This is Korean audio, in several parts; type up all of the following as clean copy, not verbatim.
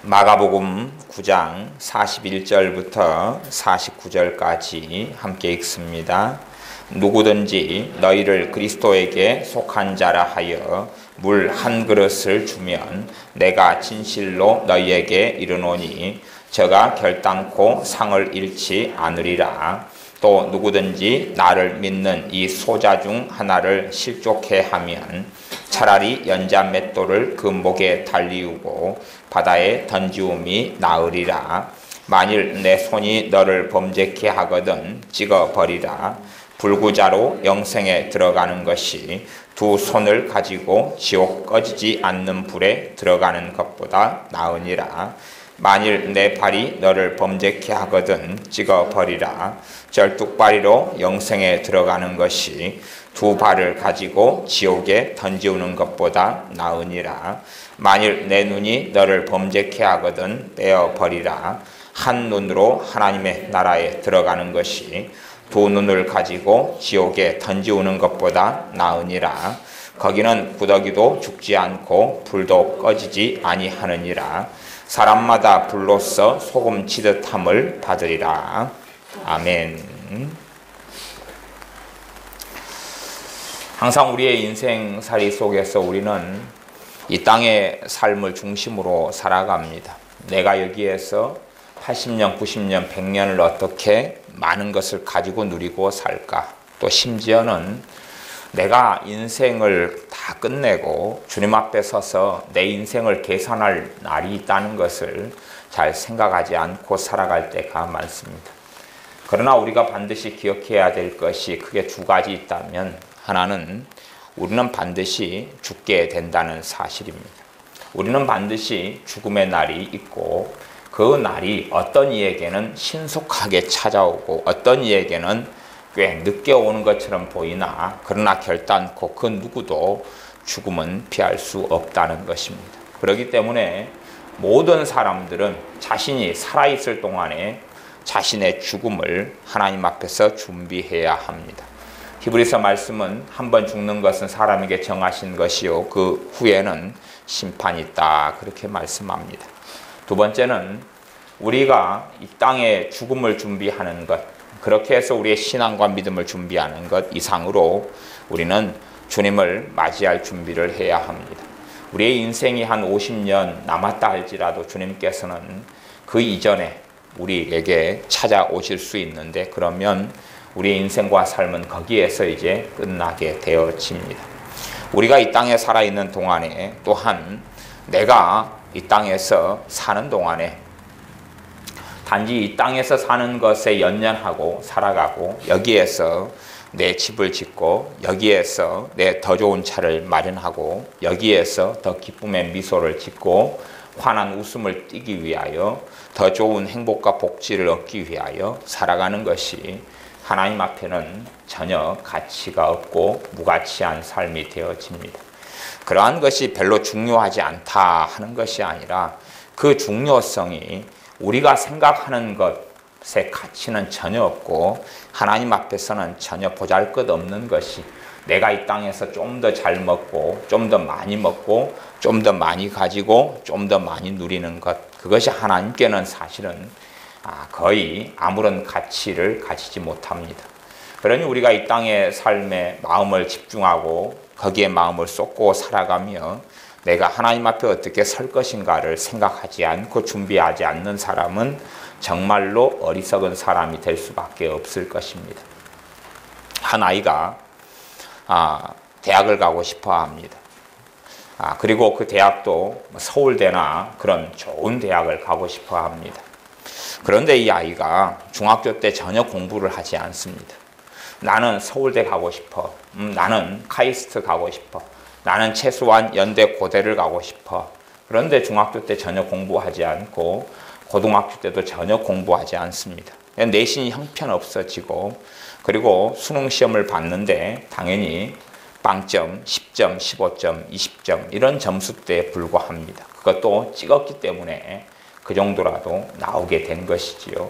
마가복음 9장 41절부터 49절까지 함께 읽습니다. 누구든지 너희를 그리스도에게 속한 자라 하여 물 한 그릇을 주면 내가 진실로 너희에게 이르노니 저가 결단코 상을 잃지 않으리라. 또 누구든지 나를 믿는 이 소자 중 하나를 실족해 하면 차라리 연자 맷돌을 그 목에 달리우고 바다에 던지움이 나으리라. 만일 내 손이 너를 범죄케 하거든 찍어버리라. 불구자로 영생에 들어가는 것이 두 손을 가지고 지옥 꺼지지 않는 불에 들어가는 것보다 나으니라. 만일 내 발이 너를 범죄케 하거든 찍어버리라. 절뚝발이로 영생에 들어가는 것이 두 발을 가지고 지옥에 던지우는 것보다 나으니라. 만일 내 눈이 너를 범죄케 하거든 떼어버리라. 한 눈으로 하나님의 나라에 들어가는 것이 두 눈을 가지고 지옥에 던지우는 것보다 나으니라. 거기는 구더기도 죽지 않고 불도 꺼지지 아니하느니라. 사람마다 불로써 소금 치듯함을 받으리라. 아멘. 항상 우리의 인생살이 속에서 우리는 이 땅의 삶을 중심으로 살아갑니다. 내가 여기에서 80년, 90년, 100년을 어떻게 많은 것을 가지고 누리고 살까? 또 심지어는 내가 인생을 다 끝내고 주님 앞에 서서 내 인생을 계산할 날이 있다는 것을 잘 생각하지 않고 살아갈 때가 많습니다. 그러나 우리가 반드시 기억해야 될 것이 크게 두 가지 있다면, 하나는 우리는 반드시 죽게 된다는 사실입니다. 우리는 반드시 죽음의 날이 있고 그 날이 어떤 이에게는 신속하게 찾아오고 어떤 이에게는 꽤 늦게 오는 것처럼 보이나, 그러나 결단코 그 누구도 죽음은 피할 수 없다는 것입니다. 그렇기 때문에 모든 사람들은 자신이 살아있을 동안에 자신의 죽음을 하나님 앞에서 준비해야 합니다. 히브리서 말씀은 한 번 죽는 것은 사람에게 정하신 것이요 그 후에는 심판이 있다, 그렇게 말씀합니다. 두 번째는 우리가 이 땅에 죽음을 준비하는 것, 그렇게 해서 우리의 신앙과 믿음을 준비하는 것 이상으로 우리는 주님을 맞이할 준비를 해야 합니다. 우리의 인생이 한 50년 남았다 할지라도 주님께서는 그 이전에 우리에게 찾아오실 수 있는데, 그러면 우리의 인생과 삶은 거기에서 이제 끝나게 되어집니다. 우리가 이 땅에 살아있는 동안에, 또한 내가 이 땅에서 사는 동안에 단지 이 땅에서 사는 것에 연연하고 살아가고, 여기에서 내 집을 짓고, 여기에서 내 더 좋은 차를 마련하고, 여기에서 더 기쁨의 미소를 짓고 환한 웃음을 띠기 위하여 더 좋은 행복과 복지를 얻기 위하여 살아가는 것이 하나님 앞에는 전혀 가치가 없고 무가치한 삶이 되어집니다. 그러한 것이 별로 중요하지 않다 하는 것이 아니라, 그 중요성이 우리가 생각하는 것의 가치는 전혀 없고 하나님 앞에서는 전혀 보잘것없는 것이, 내가 이 땅에서 좀 더 잘 먹고 좀 더 많이 먹고 좀 더 많이 가지고 좀 더 많이 누리는 것, 그것이 하나님께는 사실은 거의 아무런 가치를 가지지 못합니다. 그러니 우리가 이 땅의 삶에 마음을 집중하고 거기에 마음을 쏟고 살아가며 내가 하나님 앞에 어떻게 설 것인가를 생각하지 않고 준비하지 않는 사람은 정말로 어리석은 사람이 될 수밖에 없을 것입니다. 한 아이가 대학을 가고 싶어 합니다. 그리고 그 대학도 서울대나 그런 좋은 대학을 가고 싶어 합니다. 그런데 이 아이가 중학교 때 전혀 공부를 하지 않습니다. 나는 서울대 가고 싶어. 나는 카이스트 가고 싶어. 나는 최소한 연대 고대를 가고 싶어. 그런데 중학교 때 전혀 공부하지 않고 고등학교 때도 전혀 공부하지 않습니다. 내신이 형편없어지고, 그리고 수능 시험을 봤는데 당연히 빵점, 10점, 15점, 20점 이런 점수대에 불과합니다. 그것도 찍었기 때문에 그 정도라도 나오게 된 것이지요.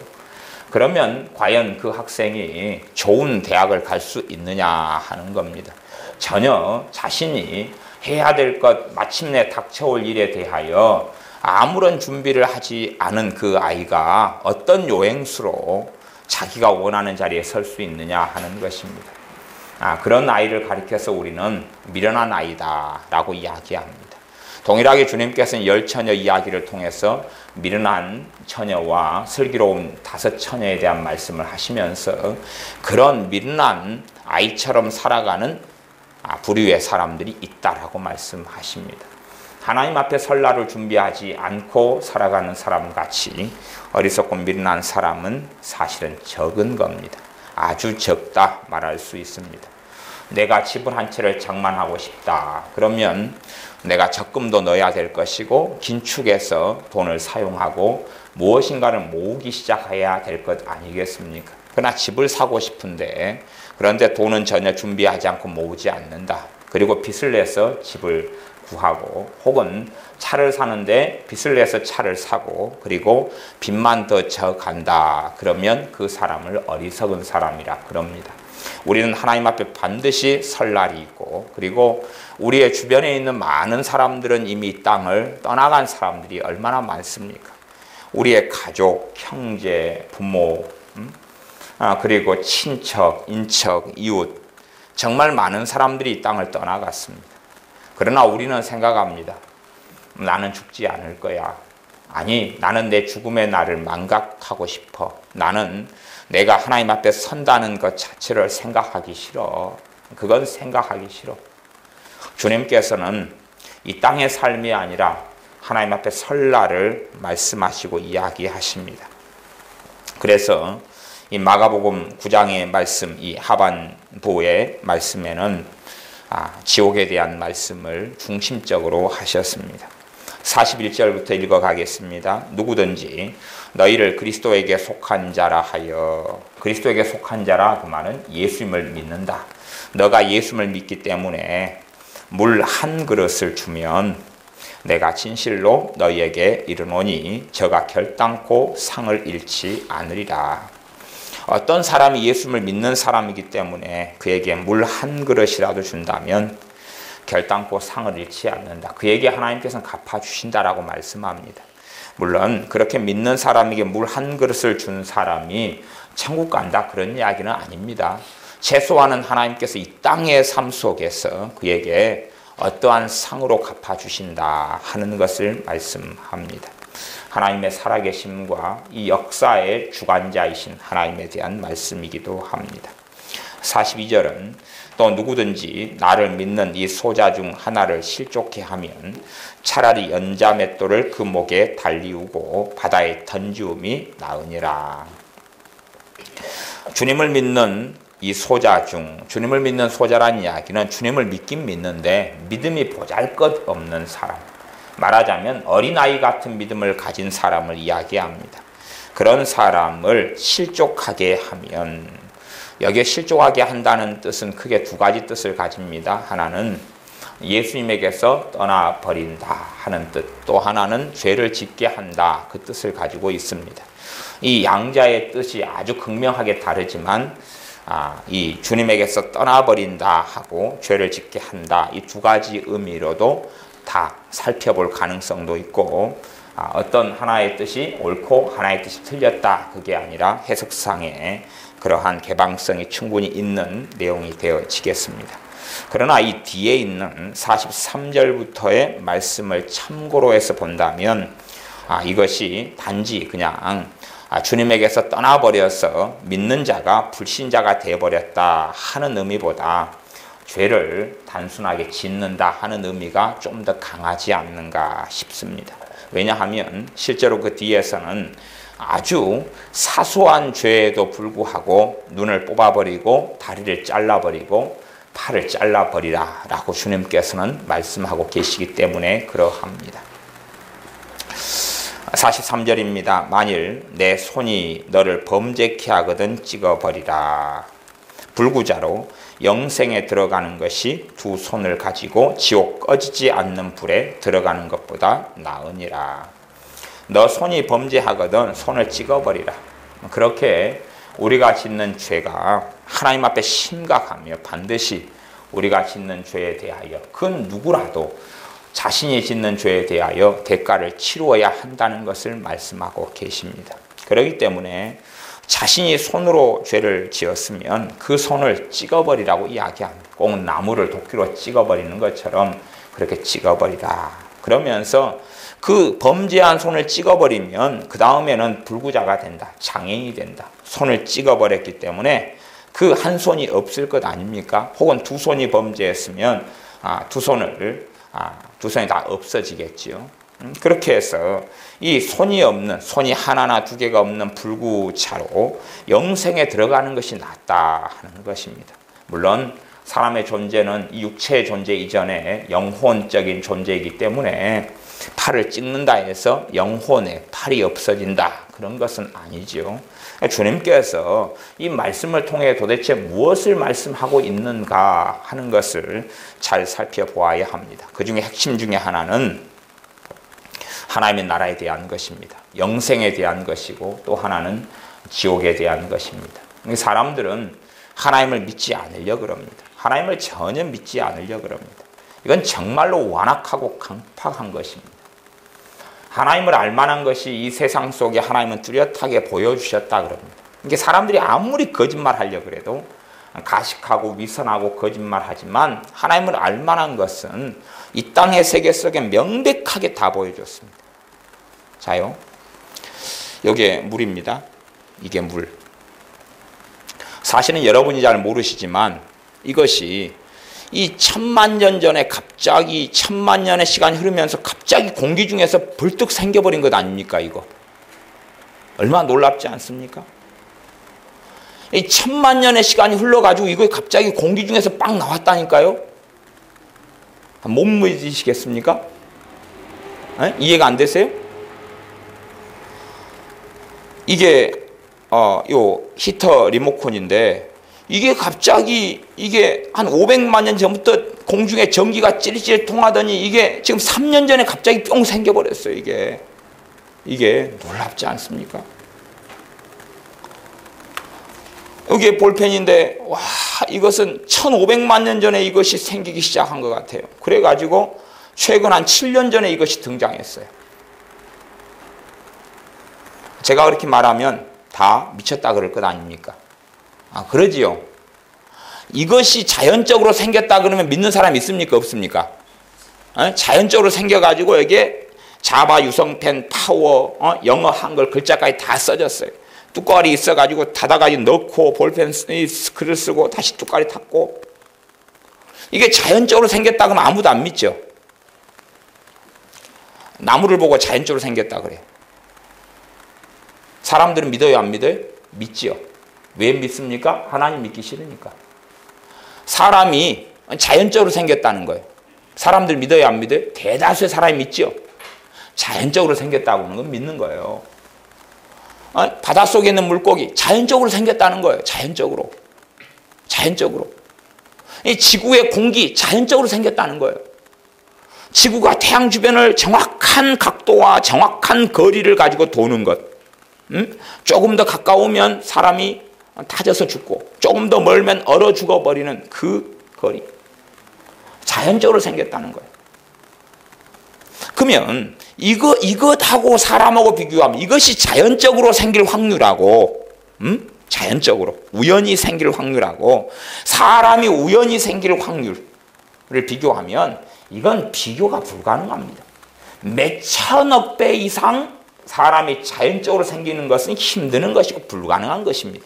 그러면 과연 그 학생이 좋은 대학을 갈 수 있느냐 하는 겁니다. 전혀 자신이 해야 될 것, 마침내 닥쳐올 일에 대하여 아무런 준비를 하지 않은 그 아이가 어떤 요행수로 자기가 원하는 자리에 설 수 있느냐 하는 것입니다. 그런 아이를 가리켜서 우리는 미련한 아이다 라고 이야기합니다. 동일하게 주님께서는 10처녀 이야기를 통해서 미련한 처녀와 슬기로운 5처녀에 대한 말씀을 하시면서 그런 미련한 아이처럼 살아가는 부류의 사람들이 있다라고 말씀하십니다. 하나님 앞에 설날을 준비하지 않고 살아가는 사람같이 어리석고 미련한 사람은 사실은 적은 겁니다. 아주 적다 말할 수 있습니다. 내가 집을 한 채를 장만하고 싶다. 그러면 내가 적금도 넣어야 될 것이고 긴축해서 돈을 사용하고 무엇인가를 모으기 시작해야 될 것 아니겠습니까? 그러나 집을 사고 싶은데 그런데 돈은 전혀 준비하지 않고 모으지 않는다. 그리고 빚을 내서 집을 구하고 혹은 차를 사는데 빚을 내서 차를 사고 그리고 빚만 더 져간다. 그러면 그 사람을 어리석은 사람이라 그럽니다. 우리는 하나님 앞에 반드시 설 날이 있고 그리고 우리의 주변에 있는 많은 사람들은 이미 이 땅을 떠나간 사람들이 얼마나 많습니까? 우리의 가족, 형제, 부모, 그리고 친척, 인척, 이웃 정말 많은 사람들이 이 땅을 떠나갔습니다. 그러나 우리는 생각합니다. 나는 죽지 않을 거야. 아니, 나는 내 죽음의 날을 망각하고 싶어. 나는 내가 하나님 앞에 선다는 것 자체를 생각하기 싫어. 그건 생각하기 싫어. 주님께서는 이 땅의 삶이 아니라 하나님 앞에 설 날을 말씀하시고 이야기하십니다. 그래서 이 마가복음 9장의 말씀, 이 하반부의 말씀에는 지옥에 대한 말씀을 중심적으로 하셨습니다. 41절부터 읽어가겠습니다. 누구든지 너희를 그리스도에게 속한 자라 하여, 그리스도에게 속한 자라 그 말은 예수님을 믿는다. 너가 예수님을 믿기 때문에 물 한 그릇을 주면 내가 진실로 너희에게 이르노니 저가 결단코 상을 잃지 않으리라. 어떤 사람이 예수님을 믿는 사람이기 때문에 그에게 물 한 그릇이라도 준다면 결단코 상을 잃지 않는다. 그에게 하나님께서는 갚아주신다라고 말씀합니다. 물론 그렇게 믿는 사람에게 물 한 그릇을 준 사람이 천국 간다 그런 이야기는 아닙니다. 최소한은 하나님께서 이 땅의 삶 속에서 그에게 어떠한 상으로 갚아주신다 하는 것을 말씀합니다. 하나님의 살아계심과 이 역사의 주관자이신 하나님에 대한 말씀이기도 합니다. 42절은 또 누구든지 나를 믿는 이 소자 중 하나를 실족해 하면 차라리 연자맷돌을 그 목에 달리우고 바다에 던지움이 나으니라. 주님을 믿는 이 소자 중, 주님을 믿는 소자란 이야기는 주님을 믿긴 믿는데 믿음이 보잘것없는 사람, 말하자면 어린아이 같은 믿음을 가진 사람을 이야기합니다. 그런 사람을 실족하게 하면, 여기에 실족하게 한다는 뜻은 크게 두 가지 뜻을 가집니다. 하나는 예수님에게서 떠나버린다 하는 뜻, 또 하나는 죄를 짓게 한다 그 뜻을 가지고 있습니다. 이 양자의 뜻이 아주 극명하게 다르지만 이 주님에게서 떠나버린다 하고 죄를 짓게 한다 이 두 가지 의미로도 다 살펴볼 가능성도 있고 어떤 하나의 뜻이 옳고 하나의 뜻이 틀렸다 그게 아니라 해석상의 그러한 개방성이 충분히 있는 내용이 되어지겠습니다. 그러나 이 뒤에 있는 43절부터의 말씀을 참고로 해서 본다면 이것이 단지 그냥 주님에게서 떠나버려서 믿는 자가 불신자가 되어버렸다 하는 의미보다 죄를 단순하게 짓는다 하는 의미가 좀 더 강하지 않는가 싶습니다. 왜냐하면 실제로 그 뒤에서는 아주 사소한 죄에도 불구하고 눈을 뽑아버리고 다리를 잘라버리고 팔을 잘라버리라 라고 주님께서는 말씀하고 계시기 때문에 그러합니다. 43절입니다. 만일 내 손이 너를 범죄케 하거든 찍어버리라. 불구자로 영생에 들어가는 것이 두 손을 가지고 지옥 꺼지지 않는 불에 들어가는 것보다 나으니라. 너 손이 범죄하거든 손을 찍어버리라. 그렇게 우리가 짓는 죄가 하나님 앞에 심각하며 반드시 우리가 짓는 죄에 대하여 그 누구라도 자신이 짓는 죄에 대하여 대가를 치루어야 한다는 것을 말씀하고 계십니다. 그렇기 때문에 자신이 손으로 죄를 지었으면 그 손을 찍어버리라고 이야기합니다. 꼭 나무를 도끼로 찍어버리는 것처럼 그렇게 찍어버리라. 그러면서 그 범죄한 손을 찍어버리면 그 다음에는 불구자가 된다. 장애인이 된다. 손을 찍어버렸기 때문에 그 한 손이 없을 것 아닙니까? 혹은 두 손이 범죄했으면 두 손이 다 없어지겠지요. 그렇게 해서 이 손이 없는, 손이 하나나 두 개가 없는 불구자로 영생에 들어가는 것이 낫다 하는 것입니다. 물론 사람의 존재는 이 육체의 존재 이전에 영혼적인 존재이기 때문에 팔을 찍는다 해서 영혼의 팔이 없어진다, 그런 것은 아니지요. 주님께서 이 말씀을 통해 도대체 무엇을 말씀하고 있는가 하는 것을 잘 살펴보아야 합니다. 그 중에 핵심 중에 하나는 하나님의 나라에 대한 것입니다. 영생에 대한 것이고 또 하나는 지옥에 대한 것입니다. 사람들은 하나님을 믿지 않으려고 그럽니다. 하나님을 전혀 믿지 않으려고 그럽니다. 이건 정말로 완악하고 강팍한 것입니다. 하나님을 알만한 것이 이 세상 속에 하나님은 뚜렷하게 보여주셨다 그럽니다. 이게 사람들이 아무리 거짓말하려고 그래도 가식하고 위선하고 거짓말하지만 하나님을 알만한 것은 이 땅의 세계 속에 명백하게 다 보여줬습니다. 자요, 여기에 물입니다. 이게 물. 사실은 여러분이 잘 모르시지만 이것이 이 1000만 년 전에 갑자기 1000만 년의 시간이 흐르면서 갑자기 공기 중에서 벌떡 생겨버린 것 아닙니까? 이거 얼마나 놀랍지 않습니까? 이 1000만 년의 시간이 흘러가지고 이거 갑자기 공기 중에서 빵 나왔다니까요. 못 믿으시겠습니까? 이해가 안 되세요? 이게 요 히터 리모컨인데 이게 갑자기 이게 한 500만 년 전부터 공중에 전기가 찌릿찌릿 통하더니 이게 지금 3년 전에 갑자기 뿅 생겨버렸어요. 이게 놀랍지 않습니까? 여기에 볼펜인데 와, 이것은 1500만 년 전에 이것이 생기기 시작한 것 같아요. 그래가지고 최근 한 7년 전에 이것이 등장했어요. 제가 그렇게 말하면 다 미쳤다 그럴 것 아닙니까? 그러지요. 이것이 자연적으로 생겼다 그러면 믿는 사람 있습니까? 없습니까? 자연적으로 생겨가지고 여기에 자바, 유성펜, 파워, 영어, 한글 글자까지 다 써졌어요. 뚜껑이 있어가지고 닫아가지고 넣고 볼펜 글을 쓰고 다시 뚜껑이 닫고. 이게 자연적으로 생겼다 그러면 아무도 안 믿죠. 나무를 보고 자연적으로 생겼다 그래요. 사람들은 믿어요, 안 믿어요? 믿지요. 왜 믿습니까? 하나님 믿기 싫으니까. 사람이 자연적으로 생겼다는 거예요. 사람들 믿어요, 안 믿어요? 대다수의 사람이 믿지요. 자연적으로 생겼다고 하는 건 믿는 거예요. 바닷속에 있는 물고기 자연적으로 생겼다는 거예요. 자연적으로. 이 지구의 공기 자연적으로 생겼다는 거예요. 지구가 태양 주변을 정확한 각도와 정확한 거리를 가지고 도는 것. 조금 더 가까우면 사람이 타져서 죽고 조금 더 멀면 얼어 죽어버리는 그 거리. 자연적으로 생겼다는 거예요. 그러면 이것하고 사람하고 비교하면 이것이 자연적으로 생길 확률하고 자연적으로 우연히 생길 확률하고 사람이 우연히 생길 확률을 비교하면 이건 비교가 불가능합니다. 몇 천억 배 이상 사람이 자연적으로 생기는 것은 힘드는 것이고 불가능한 것입니다.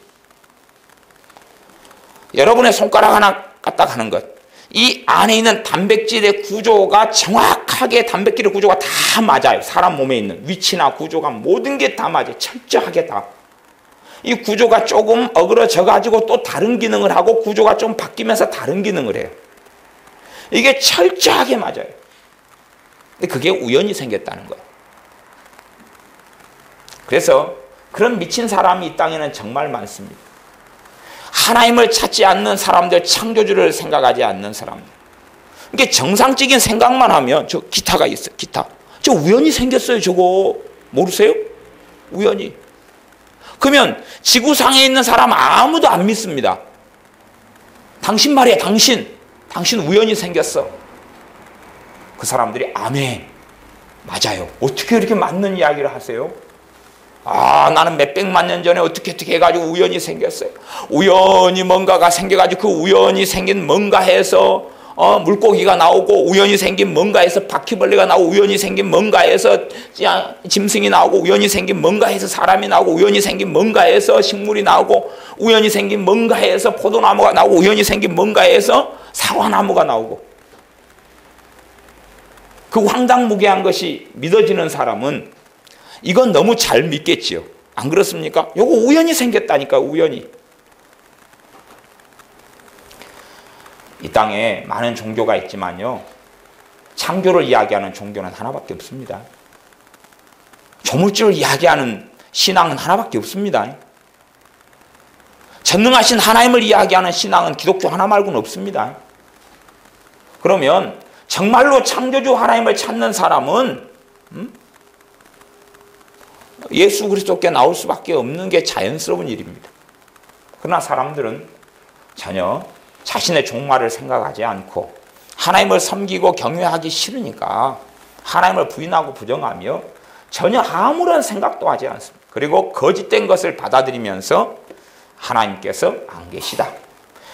여러분의 손가락 하나 까딱 하는 것, 이 안에 있는 단백질의 구조가 정확하게 단백질의 구조가 다 맞아요. 사람 몸에 있는 위치나 구조가 모든 게 다 맞아요. 철저하게 다. 이 구조가 조금 어그러져 가지고 또 다른 기능을 하고 구조가 좀 바뀌면서 다른 기능을 해요. 이게 철저하게 맞아요. 근데 그게 우연히 생겼다는 거예요. 그래서 그런 미친 사람이 이 땅에는 정말 많습니다. 하나님을 찾지 않는 사람들, 창조주를 생각하지 않는 사람들. 이게 정상적인 생각만 하면 저 기타가 있어요. 기타. 저 우연히 생겼어요. 저거 모르세요? 우연히. 그러면 지구상에 있는 사람 아무도 안 믿습니다. 당신 말이야, 당신 우연히 생겼어. 그 사람들이 아멘, 맞아요. 어떻게 이렇게 맞는 이야기를 하세요? 아, 나는 몇백만 년 전에 어떻게 해가지고 우연히 생겼어요. 우연히 뭔가가 생겨가지고 그 우연히 생긴 뭔가 해서 물고기가 나오고, 우연히 생긴 뭔가에서 바퀴벌레가 나오고, 우연히 생긴 뭔가에서 짐승이 나오고, 우연히 생긴 뭔가에서 사람이 나오고, 우연히 생긴 뭔가에서 식물이 나오고, 우연히 생긴 뭔가에서 포도나무가 나오고, 우연히 생긴 뭔가에서 사과나무가 나오고. 그 황당무계한 것이 믿어지는 사람은 이건 너무 잘 믿겠지요. 안 그렇습니까? 요거 우연히 생겼다니까, 우연히. 이 땅에 많은 종교가 있지만요, 창조를 이야기하는 종교는 하나밖에 없습니다. 조물주를 이야기하는 신앙은 하나밖에 없습니다. 전능하신 하나님을 이야기하는 신앙은 기독교 하나 말고는 없습니다. 그러면 정말로 창조주 하나님을 찾는 사람은 예수 그리스도께 나올 수밖에 없는 게 자연스러운 일입니다. 그러나 사람들은 전혀 자신의 종말을 생각하지 않고 하나님을 섬기고 경외하기 싫으니까 하나님을 부인하고 부정하며 전혀 아무런 생각도 하지 않습니다. 그리고 거짓된 것을 받아들이면서 하나님께서 안 계시다,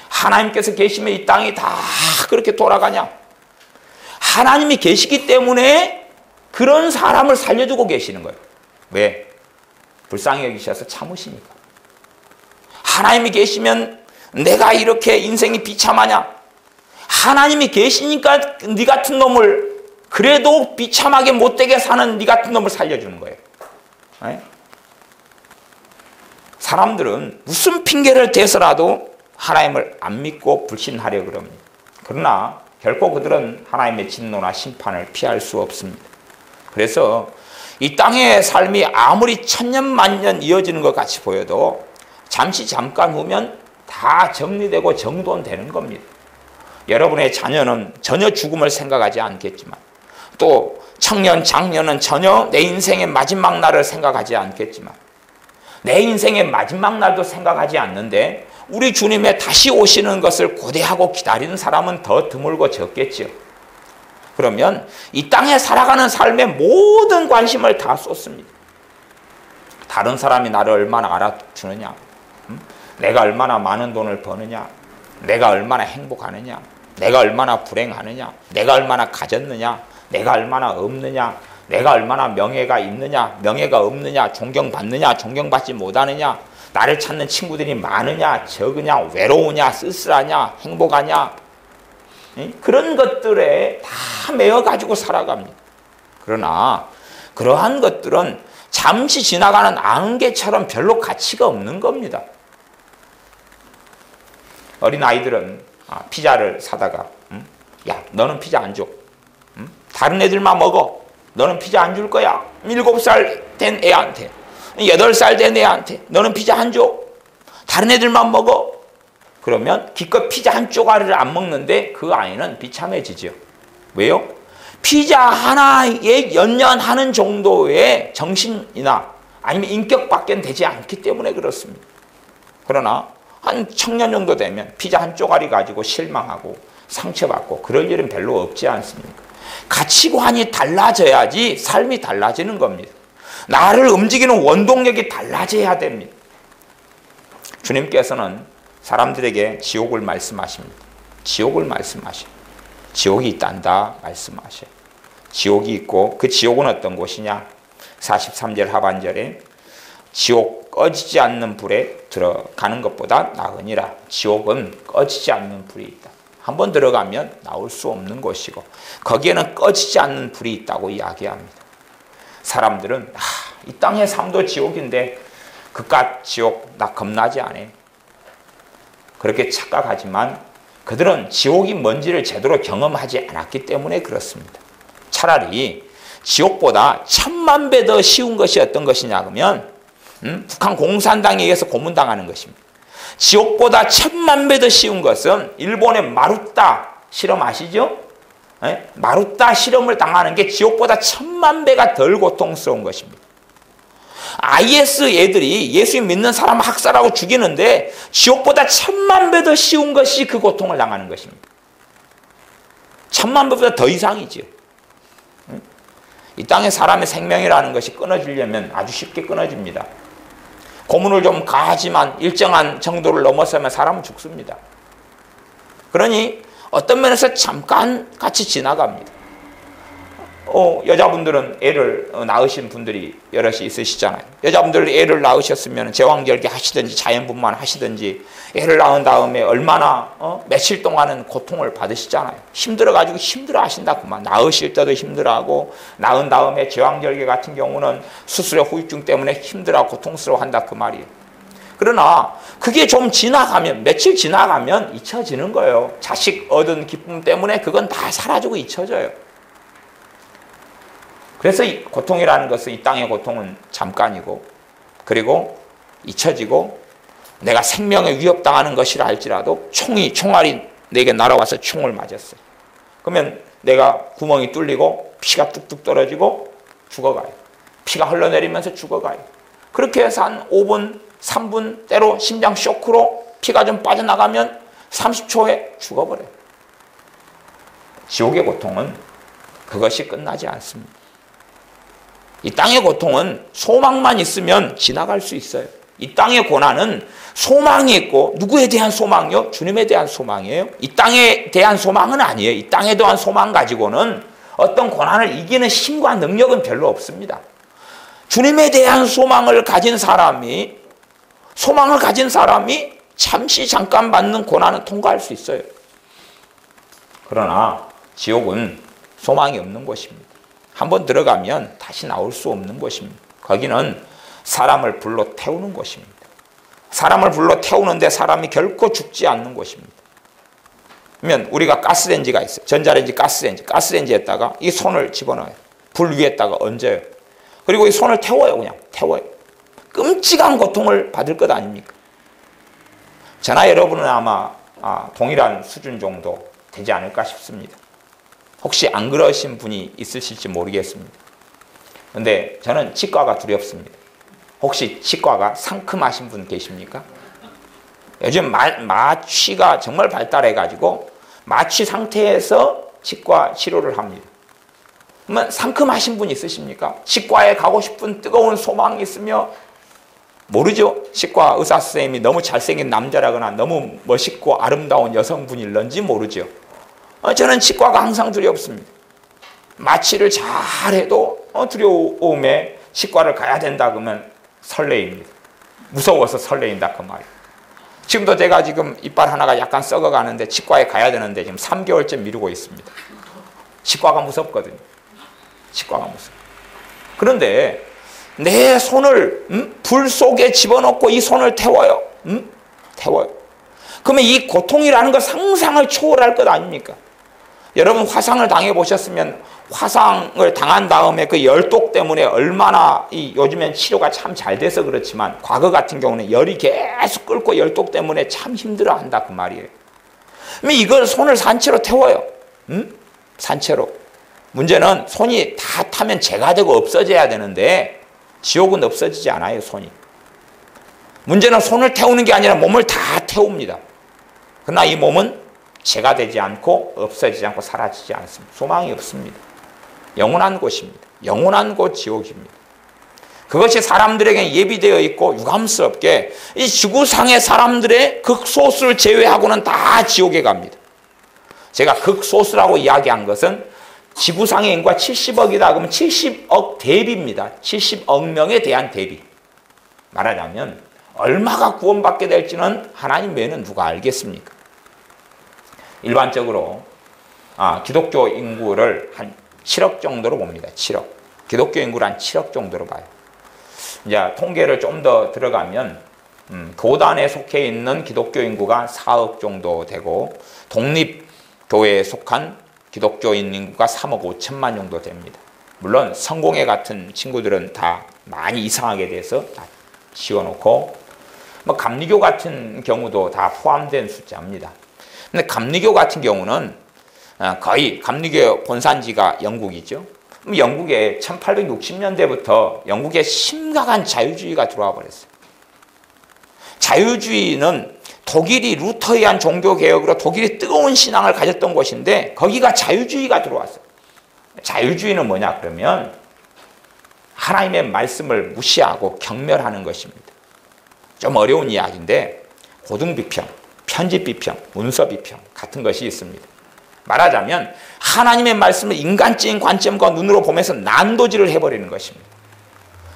하나님께서 계시면 이 땅이 다 그렇게 돌아가냐, 하나님이 계시기 때문에 그런 사람을 살려주고 계시는 거예요. 왜? 불쌍히 여기셔서 참으시니까. 하나님이 계시면 내가 이렇게 인생이 비참하냐? 하나님이 계시니까 네 같은 놈을, 그래도 비참하게 못되게 사는 네 같은 놈을 살려주는 거예요. 네? 사람들은 무슨 핑계를 대서라도 하나님을 안 믿고 불신하려고 합니다. 그러나 결코 그들은 하나님의 진노나 심판을 피할 수 없습니다. 그래서 이 땅의 삶이 아무리 천년만년 이어지는 것 같이 보여도 잠깐 후면 다 정리되고 정돈되는 겁니다. 여러분의 자녀는 전혀 죽음을 생각하지 않겠지만, 또 청년, 장년은 전혀 내 인생의 마지막 날을 생각하지 않겠지만, 내 인생의 마지막 날도 생각하지 않는데 우리 주님의 다시 오시는 것을 고대하고 기다리는 사람은 더 드물고 적겠지요. 그러면 이 땅에 살아가는 삶에 모든 관심을 다 쏟습니다. 다른 사람이 나를 얼마나 알아주느냐, 내가 얼마나 많은 돈을 버느냐, 내가 얼마나 행복하느냐, 내가 얼마나 불행하느냐, 내가 얼마나 가졌느냐, 내가 얼마나 없느냐, 내가 얼마나 명예가 있느냐, 명예가 없느냐, 존경받느냐, 존경받지 못하느냐, 나를 찾는 친구들이 많으냐, 적으냐, 외로우냐, 쓸쓸하냐, 행복하냐, 그런 것들에 다 매여가지고 살아갑니다. 그러나 그러한 것들은 잠시 지나가는 안개처럼 별로 가치가 없는 겁니다. 어린아이들은 피자를 사다가 야, 너는 피자 안 줘. 다른 애들만 먹어. 너는 피자 안 줄 거야. 7살 된 애한테, 8살 된 애한테 너는 피자 안 줘. 다른 애들만 먹어. 그러면 기껏 피자 한 쪼가리를 안 먹는데 그 아이는 비참해지죠. 왜요? 피자 하나에 연연하는 정도의 정신이나 아니면 인격밖에 되지 않기 때문에 그렇습니다. 그러나 한 청년 정도 되면 피자 한 쪼가리 가지고 실망하고 상처받고 그럴 일은 별로 없지 않습니까? 가치관이 달라져야지 삶이 달라지는 겁니다. 나를 움직이는 원동력이 달라져야 됩니다. 주님께서는 사람들에게 지옥을 말씀하십니다. 지옥을 말씀하셔요. 지옥이 있단다 말씀하셔요. 지옥이 있고 그 지옥은 어떤 곳이냐? 43절 하반절에 지옥 꺼지지 않는 불에 들어가는 것보다 나으니라. 지옥은 꺼지지 않는 불이 있다. 한번 들어가면 나올 수 없는 곳이고 거기에는 꺼지지 않는 불이 있다고 이야기합니다. 사람들은 이 땅의 삶도 지옥인데 그깟 지옥 나 겁나지 않아. 그렇게 착각하지만 그들은 지옥이 뭔지를 제대로 경험하지 않았기 때문에 그렇습니다. 차라리 지옥보다 1000만 배 더 쉬운 것이 어떤 것이냐 그러면 북한 공산당에 의해서 고문당하는 것입니다. 지옥보다 1000만 배 더 쉬운 것은 일본의 마루타 실험 아시죠? 마루타 실험을 당하는 게 지옥보다 1000만 배가 덜 고통스러운 것입니다. IS 애들이 예수님 믿는 사람을 학살하고 죽이는데 지옥보다 1000만 배 더 쉬운 것이 그 고통을 당하는 것입니다. 1000만 배보다 더 이상이지요. 이 땅에 사람의 생명이라는 것이 끊어지려면 아주 쉽게 끊어집니다. 고문을 좀 가하지만 일정한 정도를 넘어서면 사람은 죽습니다. 그러니 어떤 면에서 잠깐 같이 지나갑니다. 여자분들은 애를 낳으신 분들이 여럿이 있으시잖아요. 여자분들 애를 낳으셨으면 제왕절개 하시든지 자연분만 하시든지 애를 낳은 다음에 얼마나 며칠 동안은 고통을 받으시잖아요. 힘들어가지고 힘들어 하신다 그만. 낳으실 때도 힘들어하고 낳은 다음에 제왕절개 같은 경우는 수술의 후유증 때문에 힘들어하고 고통스러워한다 그 말이에요. 그러나 그게 좀 지나가면 며칠 지나가면 잊혀지는 거예요. 자식 얻은 기쁨 때문에 그건 다 사라지고 잊혀져요. 그래서 이 고통이라는 것은 이 땅의 고통은 잠깐이고 그리고 잊혀지고 내가 생명에 위협당하는 것이라 할지라도 총알이 내게 날아와서 총을 맞았어요. 그러면 내가 구멍이 뚫리고 피가 뚝뚝 떨어지고 죽어가요. 피가 흘러내리면서 죽어가요. 그렇게 해서 한 5분, 3분 때로 심장 쇼크로 피가 좀 빠져나가면 30초에 죽어버려요. 지옥의 고통은 그것이 끝나지 않습니다. 이 땅의 고통은 소망만 있으면 지나갈 수 있어요. 이 땅의 고난은 소망이 있고 누구에 대한 소망이요? 주님에 대한 소망이에요. 이 땅에 대한 소망은 아니에요. 이 땅에 대한 소망 가지고는 어떤 고난을 이기는 힘과 능력은 별로 없습니다. 주님에 대한 소망을 가진 사람이 잠시 잠깐 받는 고난은 통과할 수 있어요. 그러나 지옥은 소망이 없는 곳입니다. 한번 들어가면 다시 나올 수 없는 곳입니다. 거기는 사람을 불러 태우는 곳입니다. 사람을 불러 태우는데 사람이 결코 죽지 않는 곳입니다. 그러면 우리가 가스레인지가 있어요. 전자레인지, 가스레인지에다가 이 손을 집어넣어요. 불 위에다가 얹어요. 그리고 이 손을 태워요. 그냥 태워요. 끔찍한 고통을 받을 것 아닙니까? 저나 여러분은 아마 동일한 수준 정도 되지 않을까 싶습니다. 혹시 안 그러신 분이 있으실지 모르겠습니다. 그런데 저는 치과가 두렵습니다. 혹시 치과가 상큼하신 분 계십니까? 요즘 마취가 정말 발달해가지고 마취 상태에서 치과 치료를 합니다. 그러면 상큼하신 분 있으십니까? 치과에 가고 싶은 뜨거운 소망이 있으며 모르죠. 치과 의사 선생님이 너무 잘생긴 남자라거나 너무 멋있고 아름다운 여성분일런지 모르죠. 저는 치과가 항상 두렵습니다. 마취를 잘해도 두려움에 치과를 가야 된다 그러면 설레입니다. 무서워서 설레인다 그 말이에요. 지금도 제가 지금 이빨 하나가 약간 썩어가는데 치과에 가야 되는데 지금 3개월째 미루고 있습니다. 치과가 무섭거든요. 치과가 무서워요. 그런데 내 손을 불 속에 집어넣고 이 손을 태워요. 태워요. 그러면 이 고통이라는 거 상상을 초월할 것 아닙니까? 여러분 화상을 당해보셨으면 화상을 당한 다음에 그 열독 때문에 얼마나 요즘엔 치료가 참 잘 돼서 그렇지만 과거 같은 경우는 열이 계속 끓고 열독 때문에 참 힘들어한다 그 말이에요. 그러면 이걸 손을 산채로 태워요. 산채로. 문제는 손이 다 타면 재가 되고 없어져야 되는데 지옥은 없어지지 않아요. 손이. 문제는 손을 태우는 게 아니라 몸을 다 태웁니다. 그러나 이 몸은 재가 되지 않고 없어지지 않고 사라지지 않습니다. 소망이 없습니다. 영원한 곳입니다. 영원한 곳 지옥입니다. 그것이 사람들에게 예비되어 있고 유감스럽게 이 지구상의 사람들의 극소수를 제외하고는 다 지옥에 갑니다. 제가 극소수라고 이야기한 것은 지구상의 인구가 70억이다 그러면 70억 대비입니다. 70억 명에 대한 대비. 말하자면 얼마가 구원받게 될지는 하나님 외에는 누가 알겠습니까? 일반적으로 기독교 인구를 한 7억 정도로 봅니다. 7억. 기독교 인구를 한 7억 정도로 봐요. 이제 통계를 좀 더 들어가면 교단에 속해 있는 기독교 인구가 4억 정도 되고 독립교회에 속한 기독교인 인구가 3억 5천만 정도 됩니다. 물론 성공회 같은 친구들은 다 많이 이상하게 돼서 다 지워놓고 감리교 같은 경우도 다 포함된 숫자입니다. 근데 감리교 같은 경우는 거의 감리교 본산지가 영국이죠. 영국에 1860년대부터 영국에 심각한 자유주의가 들어와 버렸어요. 자유주의는 독일이 루터이한 종교개혁으로 독일이 뜨거운 신앙을 가졌던 곳인데 거기가 자유주의가 들어왔어요. 자유주의는 뭐냐 그러면 하나님의 말씀을 무시하고 경멸하는 것입니다. 좀 어려운 이야기인데 고등비평, 편집비평, 문서비평 같은 것이 있습니다. 말하자면 하나님의 말씀을 인간적인 관점과 눈으로 보면서 난도질을 해버리는 것입니다.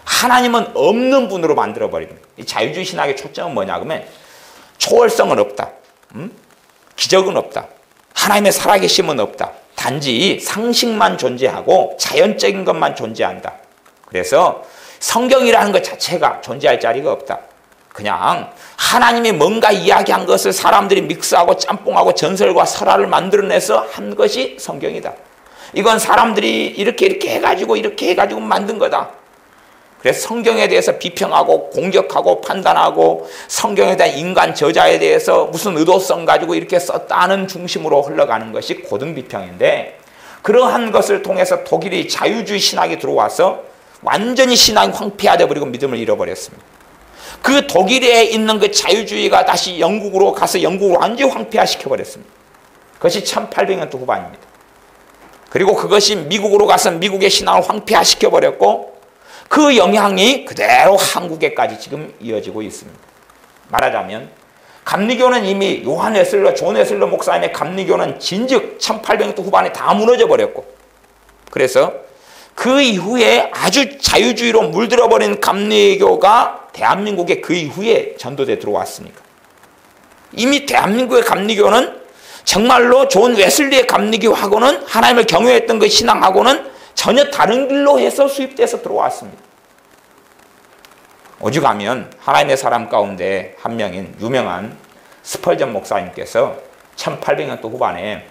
하나님은 없는 분으로 만들어버립니다. 이 자유주의 신학의 초점은 뭐냐 그러면 초월성은 없다. 기적은 없다. 하나님의 살아계심은 없다. 단지 상식만 존재하고 자연적인 것만 존재한다. 그래서 성경이라는 것 자체가 존재할 자리가 없다. 그냥 하나님이 뭔가 이야기한 것을 사람들이 믹스하고 짬뽕하고 전설과 설화를 만들어내서 한 것이 성경이다. 이건 사람들이 이렇게 해가지고 만든 거다. 그래서 성경에 대해서 비평하고 공격하고 판단하고 성경에 대한 인간 저자에 대해서 무슨 의도성 가지고 이렇게 썼다는 중심으로 흘러가는 것이 고등비평인데, 그러한 것을 통해서 독일이 자유주의 신학이 들어와서 완전히 신앙이 황폐화되어 버리고 믿음을 잃어버렸습니다. 그 독일에 있는 그 자유주의가 다시 영국으로 가서 영국을 완전히 황폐화시켜버렸습니다. 그것이 1800년대 후반입니다. 그리고 그것이 미국으로 가서 미국의 신앙을 황폐화시켜버렸고 그 영향이 그대로 한국에까지 지금 이어지고 있습니다. 말하자면 감리교는 이미 요한 웨슬러, 존 웨슬러 목사님의 감리교는 진즉 1800년대 후반에 다 무너져 버렸고, 그래서 그 이후에 아주 자유주의로 물들어버린 감리교가 대한민국에 그 이후에 전도돼 들어왔으니까. 이미 대한민국의 감리교는 정말로 존 웨슬리의 감리교하고는 하나님을 경외했던 그 신앙하고는 전혀 다른 길로 해서 수입돼서 들어왔습니다. 오죽하면 하나님의 사람 가운데 한 명인 유명한 스펄전 목사님께서 1800년도 후반에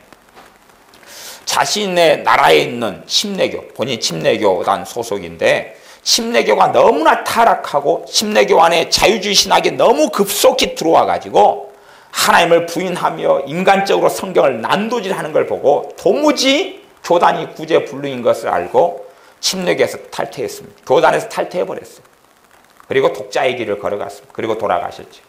자신의 나라에 있는 침례교, 본인이 침례교단 소속인데 침례교가 너무나 타락하고 침례교 안에 자유주의 신학이 너무 급속히 들어와 가지고 하나님을 부인하며 인간적으로 성경을 난도질하는 걸 보고 도무지 교단이 구제불능인 것을 알고 침례교에서 탈퇴했습니다. 교단에서 탈퇴해버렸어요. 그리고 독자의 길을 걸어갔습니다. 그리고 돌아가셨죠.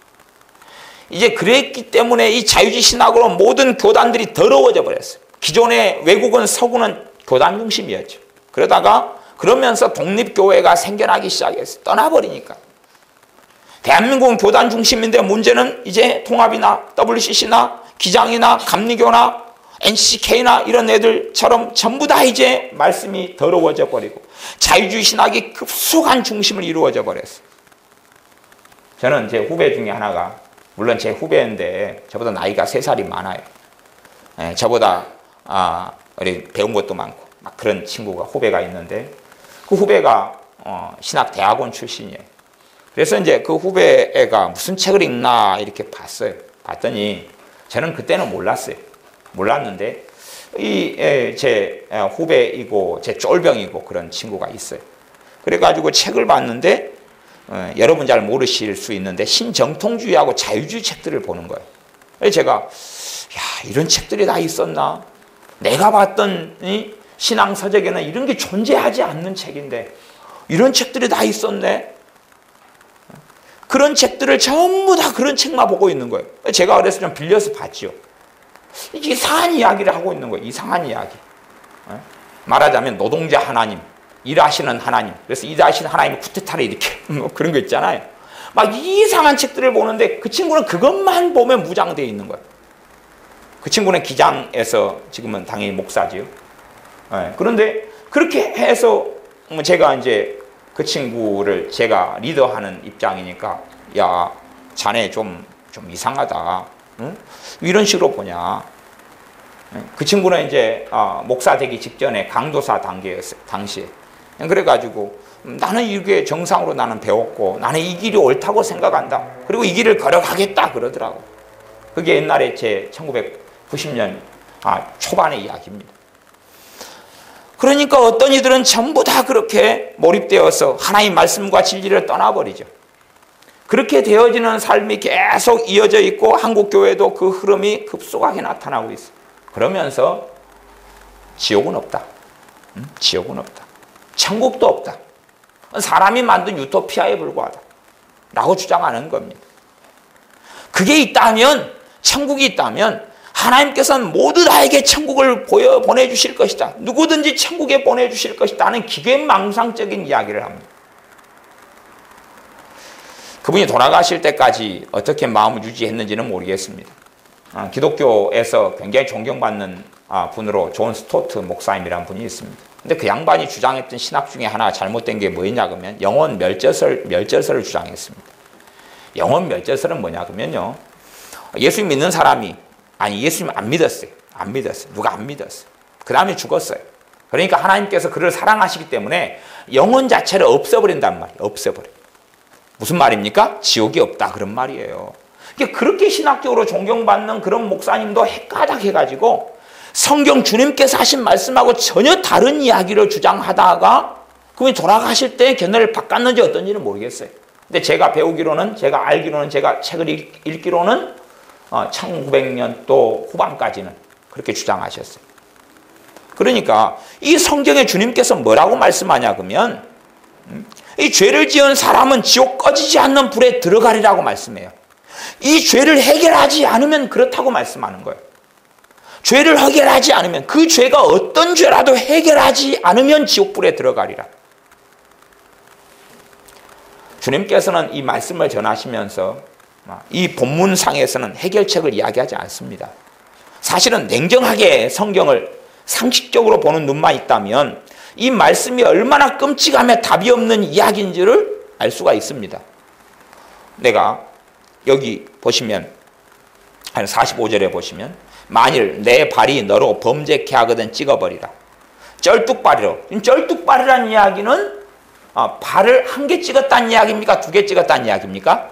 이제 그랬기 때문에 이 자유주의 신학으로 모든 교단들이 더러워져 버렸어요. 기존의 외국은 서구는 교단 중심이었죠. 그러면서 독립교회가 생겨나기 시작했어요. 떠나버리니까. 대한민국은 교단 중심인데 문제는 이제 통합이나 WCC나 기장이나 감리교나 NCK나 이런 애들처럼 전부 다 이제 말씀이 더러워져 버리고 자유주의 신학이 급속한 중심을 이루어져 버렸어요. 저는 제 후배 중에 하나가, 물론 제 후배인데 저보다 나이가 3살이 많아요. 저보다 배운 것도 많고 막 그런 친구가 후배가 있는데 그 후배가 신학대학원 출신이에요. 그래서 이제 그 후배가 무슨 책을 읽나 이렇게 봤어요. 봤더니 저는 그때는 몰랐는데 제 후배이고 제 쫄병이고 그런 친구가 있어요. 그래가지고 책을 봤는데 여러분 잘 모르실 수 있는데 신정통주의하고 자유주의 책들을 보는 거예요. 그래서 제가 이런 책들이 다 있었나? 내가 봤던 신앙 서적에는 이런 게 존재하지 않는 책인데 이런 책들이 다 있었네. 그런 책들을 전부 다 그런 책만 보고 있는 거예요. 제가 그래서 좀 빌려서 봤죠. 이상한 이야기를 하고 있는 거예요. 이상한 이야기. 말하자면 노동자 하나님, 일하시는 하나님. 그래서 일하시는 하나님이 쿠데타를 이렇게 그런 거 있잖아요. 막 이상한 책들을 보는데 그 친구는 그것만 보면 무장되어 있는 거예요. 그 친구는 기장에서 지금은 당연히 목사지요. 그런데 그렇게 해서 제가 이제 그 친구를 제가 리더하는 입장이니까 야, 자네 좀 이상하다. 응? 이런 식으로 보냐. 그 친구는 이제 목사 되기 직전에 강도사 단계였어요. 당시에. 그래가지고 나는 이게 정상으로 나는 배웠고 나는 이 길이 옳다고 생각한다. 그리고 이 길을 걸어가겠다 그러더라고. 그게 옛날에 제 1990년 초반의 이야기입니다. 그러니까 어떤 이들은 전부 다 그렇게 몰입되어서 하나님 말씀과 진리를 떠나버리죠. 그렇게 되어지는 삶이 계속 이어져 있고 한국 교회도 그 흐름이 급속하게 나타나고 있어요. 그러면서 지옥은 없다. 지옥은 없다. 천국도 없다. 사람이 만든 유토피아에 불과하다. 라고 주장하는 겁니다. 그게 있다면, 천국이 있다면 하나님께서는 모두 다에게 천국을 보내주실 것이다. 누구든지 천국에 보내주실 것이다 하는 기계망상적인 이야기를 합니다. 그분이 돌아가실 때까지 어떻게 마음을 유지했는지는 모르겠습니다. 기독교에서 굉장히 존경받는 분으로 존 스토트 목사님이라는 분이 있습니다. 근데 그 양반이 주장했던 신학 중에 하나 잘못된 게 뭐였냐 그러면 영혼 멸절설을 주장했습니다. 영혼 멸절설은 뭐냐 그러면요, 예수 믿는 사람이 예수님 안 믿었어요. 누가 안 믿었어요. 그 다음에 죽었어요. 그러니까 하나님께서 그를 사랑하시기 때문에 영혼 자체를 없애버린단 말이에요. 없애버려. 무슨 말입니까? 지옥이 없다 그런 말이에요. 그렇게 신학적으로 존경받는 그런 목사님도 헷가닥해가지고 성경 주님께서 하신 말씀하고 전혀 다른 이야기를 주장하다가 그분이 돌아가실 때 견해를 바꿨는지 어떤지는 모르겠어요. 근데 제가 배우기로는, 제가 알기로는, 제가 책을 읽기로는 1900년도 후반까지는 그렇게 주장하셨어요. 그러니까 이 성경에 주님께서 뭐라고 말씀하냐 그러면 이 죄를 지은 사람은 지옥 꺼지지 않는 불에 들어가리라고 말씀해요. 이 죄를 해결하지 않으면 그렇다고 말씀하는 거예요. 죄를 해결하지 않으면, 그 죄가 어떤 죄라도 해결하지 않으면 지옥불에 들어가리라. 주님께서는 이 말씀을 전하시면서 이 본문상에서는 해결책을 이야기하지 않습니다. 사실은 냉정하게 성경을 상식적으로 보는 눈만 있다면 이 말씀이 얼마나 끔찍하며 답이 없는 이야기인지를 알 수가 있습니다. 내가 여기 보시면 한 45절에 보시면 만일 내 발이 너로 범죄케 하거든 찍어버리라. 쩔뚝발이로. 쩔뚝발이라는 이야기는 발을 한 개 찍었다는 이야기입니까? 두 개 찍었다는 이야기입니까?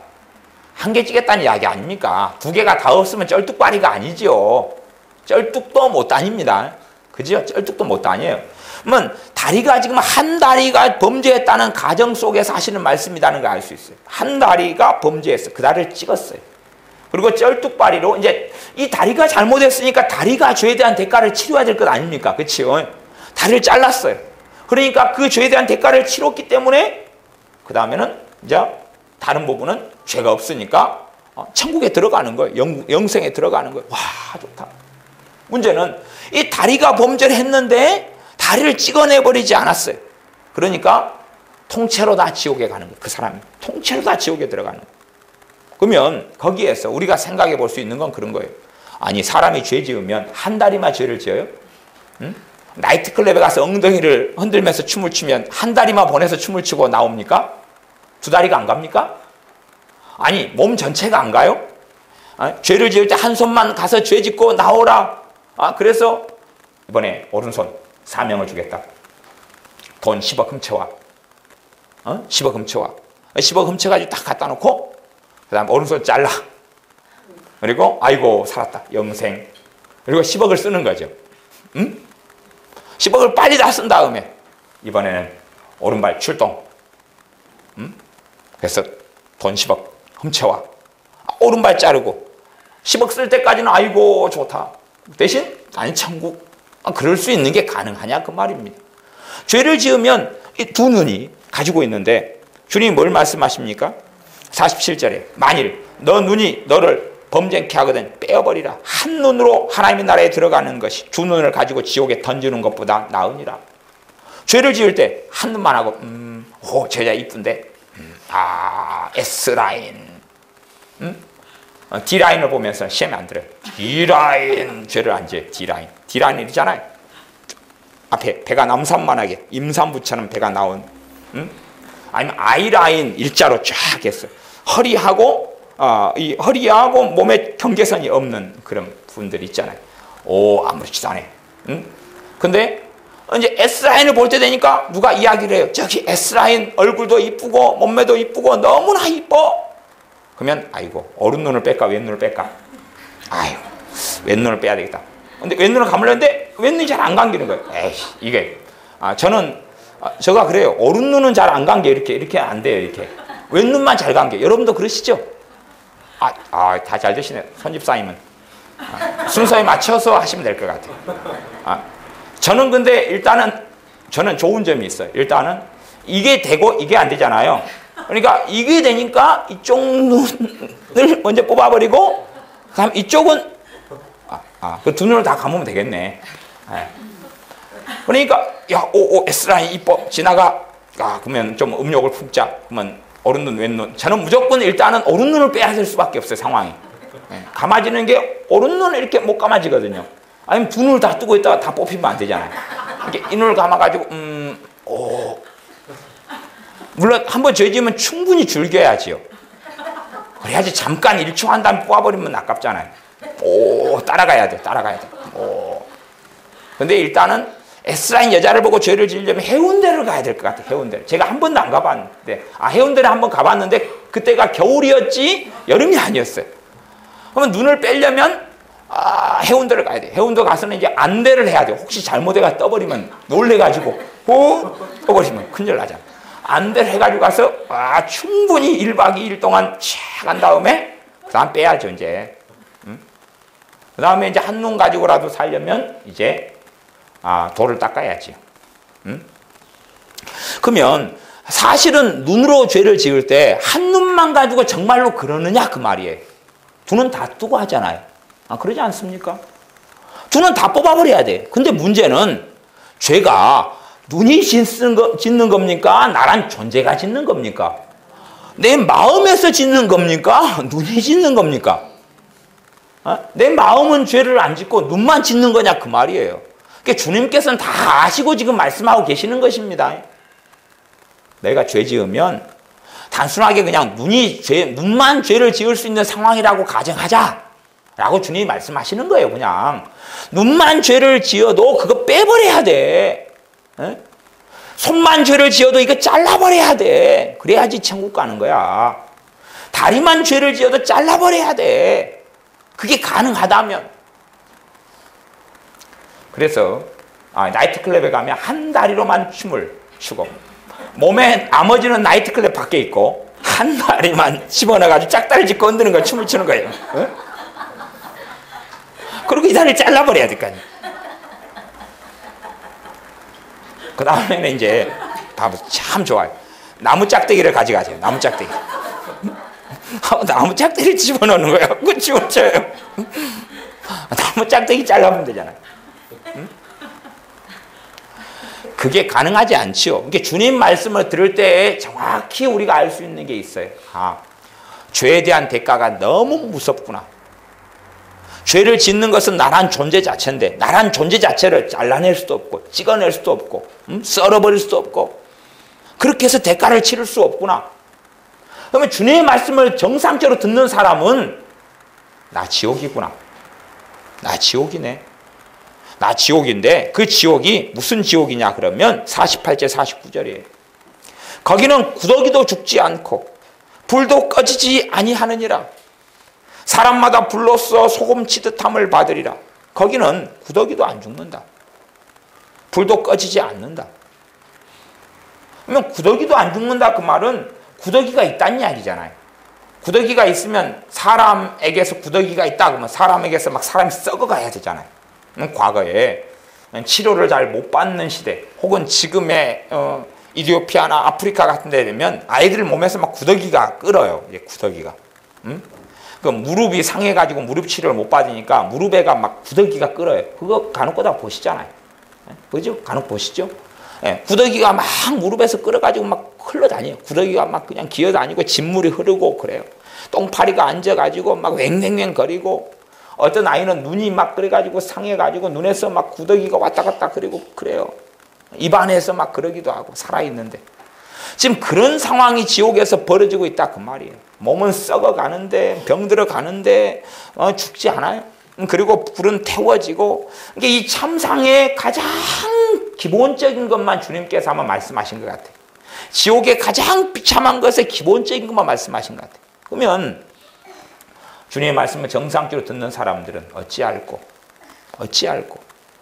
한 개 찍었다는 이야기 아닙니까? 두 개가 다 없으면 쩔뚝발이가 아니죠. 쩔뚝도 못 다닙니다. 그죠? 쩔뚝도 못 다녀요. 그러면 다리가 지금 한 다리가 범죄했다는 가정 속에서 하시는 말씀이라는 걸 알 수 있어요. 한 다리가 범죄했어요. 그 다리를 찍었어요. 그리고 쩔뚝발이로 이제 이 다리가 잘못했으니까 다리가 죄에 대한 대가를 치러야 될 것 아닙니까? 그렇죠? 다리를 잘랐어요. 그러니까 그 죄에 대한 대가를 치렀기 때문에 그 다음에는 이제 다른 부분은 죄가 없으니까 천국에 들어가는 거예요. 영생에 들어가는 거예요. 와, 좋다. 문제는 이 다리가 범죄를 했는데 다리를 찍어내버리지 않았어요. 그러니까 통째로 다 지옥에 가는 거예요. 그 사람이 통째로 다 지옥에 들어가는 거예요. 그러면 거기에서 우리가 생각해 볼 수 있는 건 그런 거예요. 아니, 사람이 죄 지으면 한 다리만 죄를 지어요? 응? 나이트클럽에 가서 엉덩이를 흔들면서 춤을 추면 한 다리만 보내서 춤을 추고 나옵니까? 두 다리가 안 갑니까? 아니, 몸 전체가 안 가요? 죄를 지을 때 한 손만 가서 죄 짓고 나오라. 그래서 이번에 오른손 사명을 주겠다. 돈 10억 훔쳐와. 10억 훔쳐와. 10억 훔쳐가지고 딱 갖다 놓고 그 다음 오른손 잘라. 그리고 아이고 살았다. 영생. 그리고 10억을 쓰는 거죠. 응? 10억을 빨리 다 쓴 다음에 이번에는 오른발 출동. 응? 그래서 돈 10억 훔쳐와. 오른발 자르고 10억 쓸 때까지는 아이고 좋다. 대신 아니 천국. 그럴 수 있는 게 가능하냐 그 말입니다. 죄를 지으면 이 두 눈이 가지고 있는데 주님이 뭘 말씀하십니까? 47절에 만일 너 눈이 너를 범죄케 하거든 빼어버리라. 한 눈으로 하나님의 나라에 들어가는 것이 두 눈을 가지고 지옥에 던지는 것보다 나으니라. 죄를 지을 때 한 눈만 하고 오 저 여자 이쁜데 S라인 D라인을 보면서 시험에 안 들어요. D라인 죄를 안 지어요. D라인이잖아요. 앞에 배가 남산만하게 임산부처럼 배가 나온 아니면 I라인 일자로 쫙 했어요. 허리하고 이 허리하고 몸에 경계선이 없는 그런 분들 있잖아요. 오 아무렇지도 않아. 근데 이제 S라인을 볼 때 되니까 누가 이야기를 해요. 저기 S라인 얼굴도 이쁘고 몸매도 이쁘고 너무나 이뻐. 그러면 아이고 오른눈을 뺄까 왼눈을 뺄까? 아이고 왼눈을 빼야 되겠다. 근데 왼눈을 감으려는데 왼눈이 잘 안 감기는 거예요. 에이씨 이게 저는 제가 그래요. 오른눈은 잘 안 감겨. 이렇게 안 돼요. 이렇게 왼눈만 잘 감겨. 여러분도 그러시죠? 다 잘 되시네요. 손집사님은 순서에 맞춰서 하시면 될 것 같아요. 저는 근데 일단은 저는 좋은 점이 있어요. 일단은 이게 되고 이게 안 되잖아요. 그러니까 이게 되니까 이쪽 눈을 먼저 뽑아버리고 그다음 이쪽은 그 두 눈을 다 감으면 되겠네. 그러니까 야, S라인 이뻐 지나가. 그러면 좀 음욕을 품자. 그러면 오른눈 왼눈. 저는 무조건 일단은 오른눈을 빼야 될 수밖에 없어요. 상황이. 감아지는 게 오른눈을 이렇게 못 감아지거든요. 아니면 두 눈을 다 뜨고 있다가 다 뽑히면 안 되잖아요. 이렇게 이 눈을 감아가지고 물론 한번 죄 지으면 충분히 즐겨야지요. 그래야지 잠깐 1초 한 다음에 뽑아버리면 아깝잖아요. 따라가야 돼. 근데 일단은 S라인 여자를 보고 죄를 지으려면 해운대를 가야 될 것 같아요. 해운대. 제가 한 번도 안 가봤는데 해운대를 한번 가봤는데 그때가 겨울이었지 여름이 아니었어요. 그러면 눈을 빼려면 해운대를 가야 돼. 해운대 가서는 이제 안대를 해야 돼. 혹시 잘못해가 떠버리면 놀래가지고 떠버리면 큰일 나잖아. 안대를 해가지고 가서 충분히 1박 2일 동안 촥 한 다음에 그 다음 빼야죠 이제. 그 다음에 이제 한눈 가지고라도 살려면 이제 돌을 닦아야지. 그러면 사실은 눈으로 죄를 지을 때 한눈만 가지고 정말로 그러느냐 그 말이에요. 두 눈 다 뜨고 하잖아요. 그러지 않습니까? 두 눈 다 뽑아버려야 돼. 근데 문제는 죄가 눈이 짓는 겁니까? 나란 존재가 짓는 겁니까? 내 마음에서 짓는 겁니까? 눈이 짓는 겁니까? 내 마음은 죄를 안 짓고 눈만 짓는 거냐 그 말이에요. 그러니까 주님께서는 다 아시고 지금 말씀하고 계시는 것입니다. 내가 죄 지으면 단순하게 그냥 눈만 죄를 지을 수 있는 상황이라고 가정하자 라고 주님이 말씀하시는 거예요. 그냥 눈만 죄를 지어도 그거 빼버려야 돼. 손만 죄를 지어도 이거 잘라버려야 돼. 그래야지 천국 가는 거야. 다리만 죄를 지어도 잘라버려야 돼. 그게 가능하다면. 그래서 나이트클럽에 가면 한 다리로만 춤을 추고 몸에 나머지는 나이트클럽 밖에 있고 한 다리만 집어넣어가지고 짝다리 짚고 흔드는 걸 춤을 추는 거예요. 그리고 이 다리를 잘라버려야 될거 아니에요. 그 다음에는 이제 참 좋아요. 나무 짝대기를 가져가세요. 나무 짝대기. 나무 짝대기를 집어넣는 거예요. 그거 춤을 춰요. 나무 짝대기 잘라보면 되잖아요. 그게 가능하지 않지요. 그러니까 주님 말씀을 들을 때 정확히 우리가 알 수 있는 게 있어요. 죄에 대한 대가가 너무 무섭구나. 죄를 짓는 것은 나란 존재 자체인데 나란 존재 자체를 잘라낼 수도 없고 찍어낼 수도 없고 썰어버릴 수도 없고 그렇게 해서 대가를 치를 수 없구나. 그러면 주님의 말씀을 정상적으로 듣는 사람은 나 지옥이구나. 나 지옥이네. 나 지옥인데 그 지옥이 무슨 지옥이냐 그러면 48절 49절이에요. 거기는 구더기도 죽지 않고 불도 꺼지지 아니하느니라. 사람마다 불로써 소금 치듯함을 받으리라. 거기는 구더기도 안 죽는다. 불도 꺼지지 않는다. 그러면 구더기도 안 죽는다 그 말은 구더기가 있다는 이야기잖아요. 구더기가 있으면 사람에게서 구더기가 있다 그러면 사람에게서 막 사람이 썩어가야 되잖아요. 과거에 치료를 잘 못 받는 시대 혹은 지금의 이디오피아나 아프리카 같은 데 되면 아이들 몸에서 막 구더기가 끓어요. 이제 구더기가. 그 무릎이 상해가지고 무릎 치료를 못 받으니까 무릎에가 막 구더기가 끓어요. 그거 간혹 다 보시잖아요. 그죠? 간혹 보시죠? 구더기가 막 무릎에서 끓어가지고 막 흘러다녀요. 구더기가 막 그냥 기어다니고 진물이 흐르고 그래요. 똥파리가 앉아가지고 막 왱왱왱 거리고 어떤 아이는 눈이 막 그래가지고 상해가지고 눈에서 막 구더기가 왔다 갔다 그리고 그래요. 입안에서 막 그러기도 하고 살아있는데 지금 그런 상황이 지옥에서 벌어지고 있다 그 말이에요. 몸은 썩어가는데 병들어 가는데 죽지 않아요. 그리고 불은 태워지고 이 참상의 가장 기본적인 것만 주님께서 한번 말씀하신 것 같아요. 지옥의 가장 비참한 것의 기본적인 것만 말씀하신 것 같아요. 그러면 주님의 말씀을 정상적으로 듣는 사람들은 어찌 알고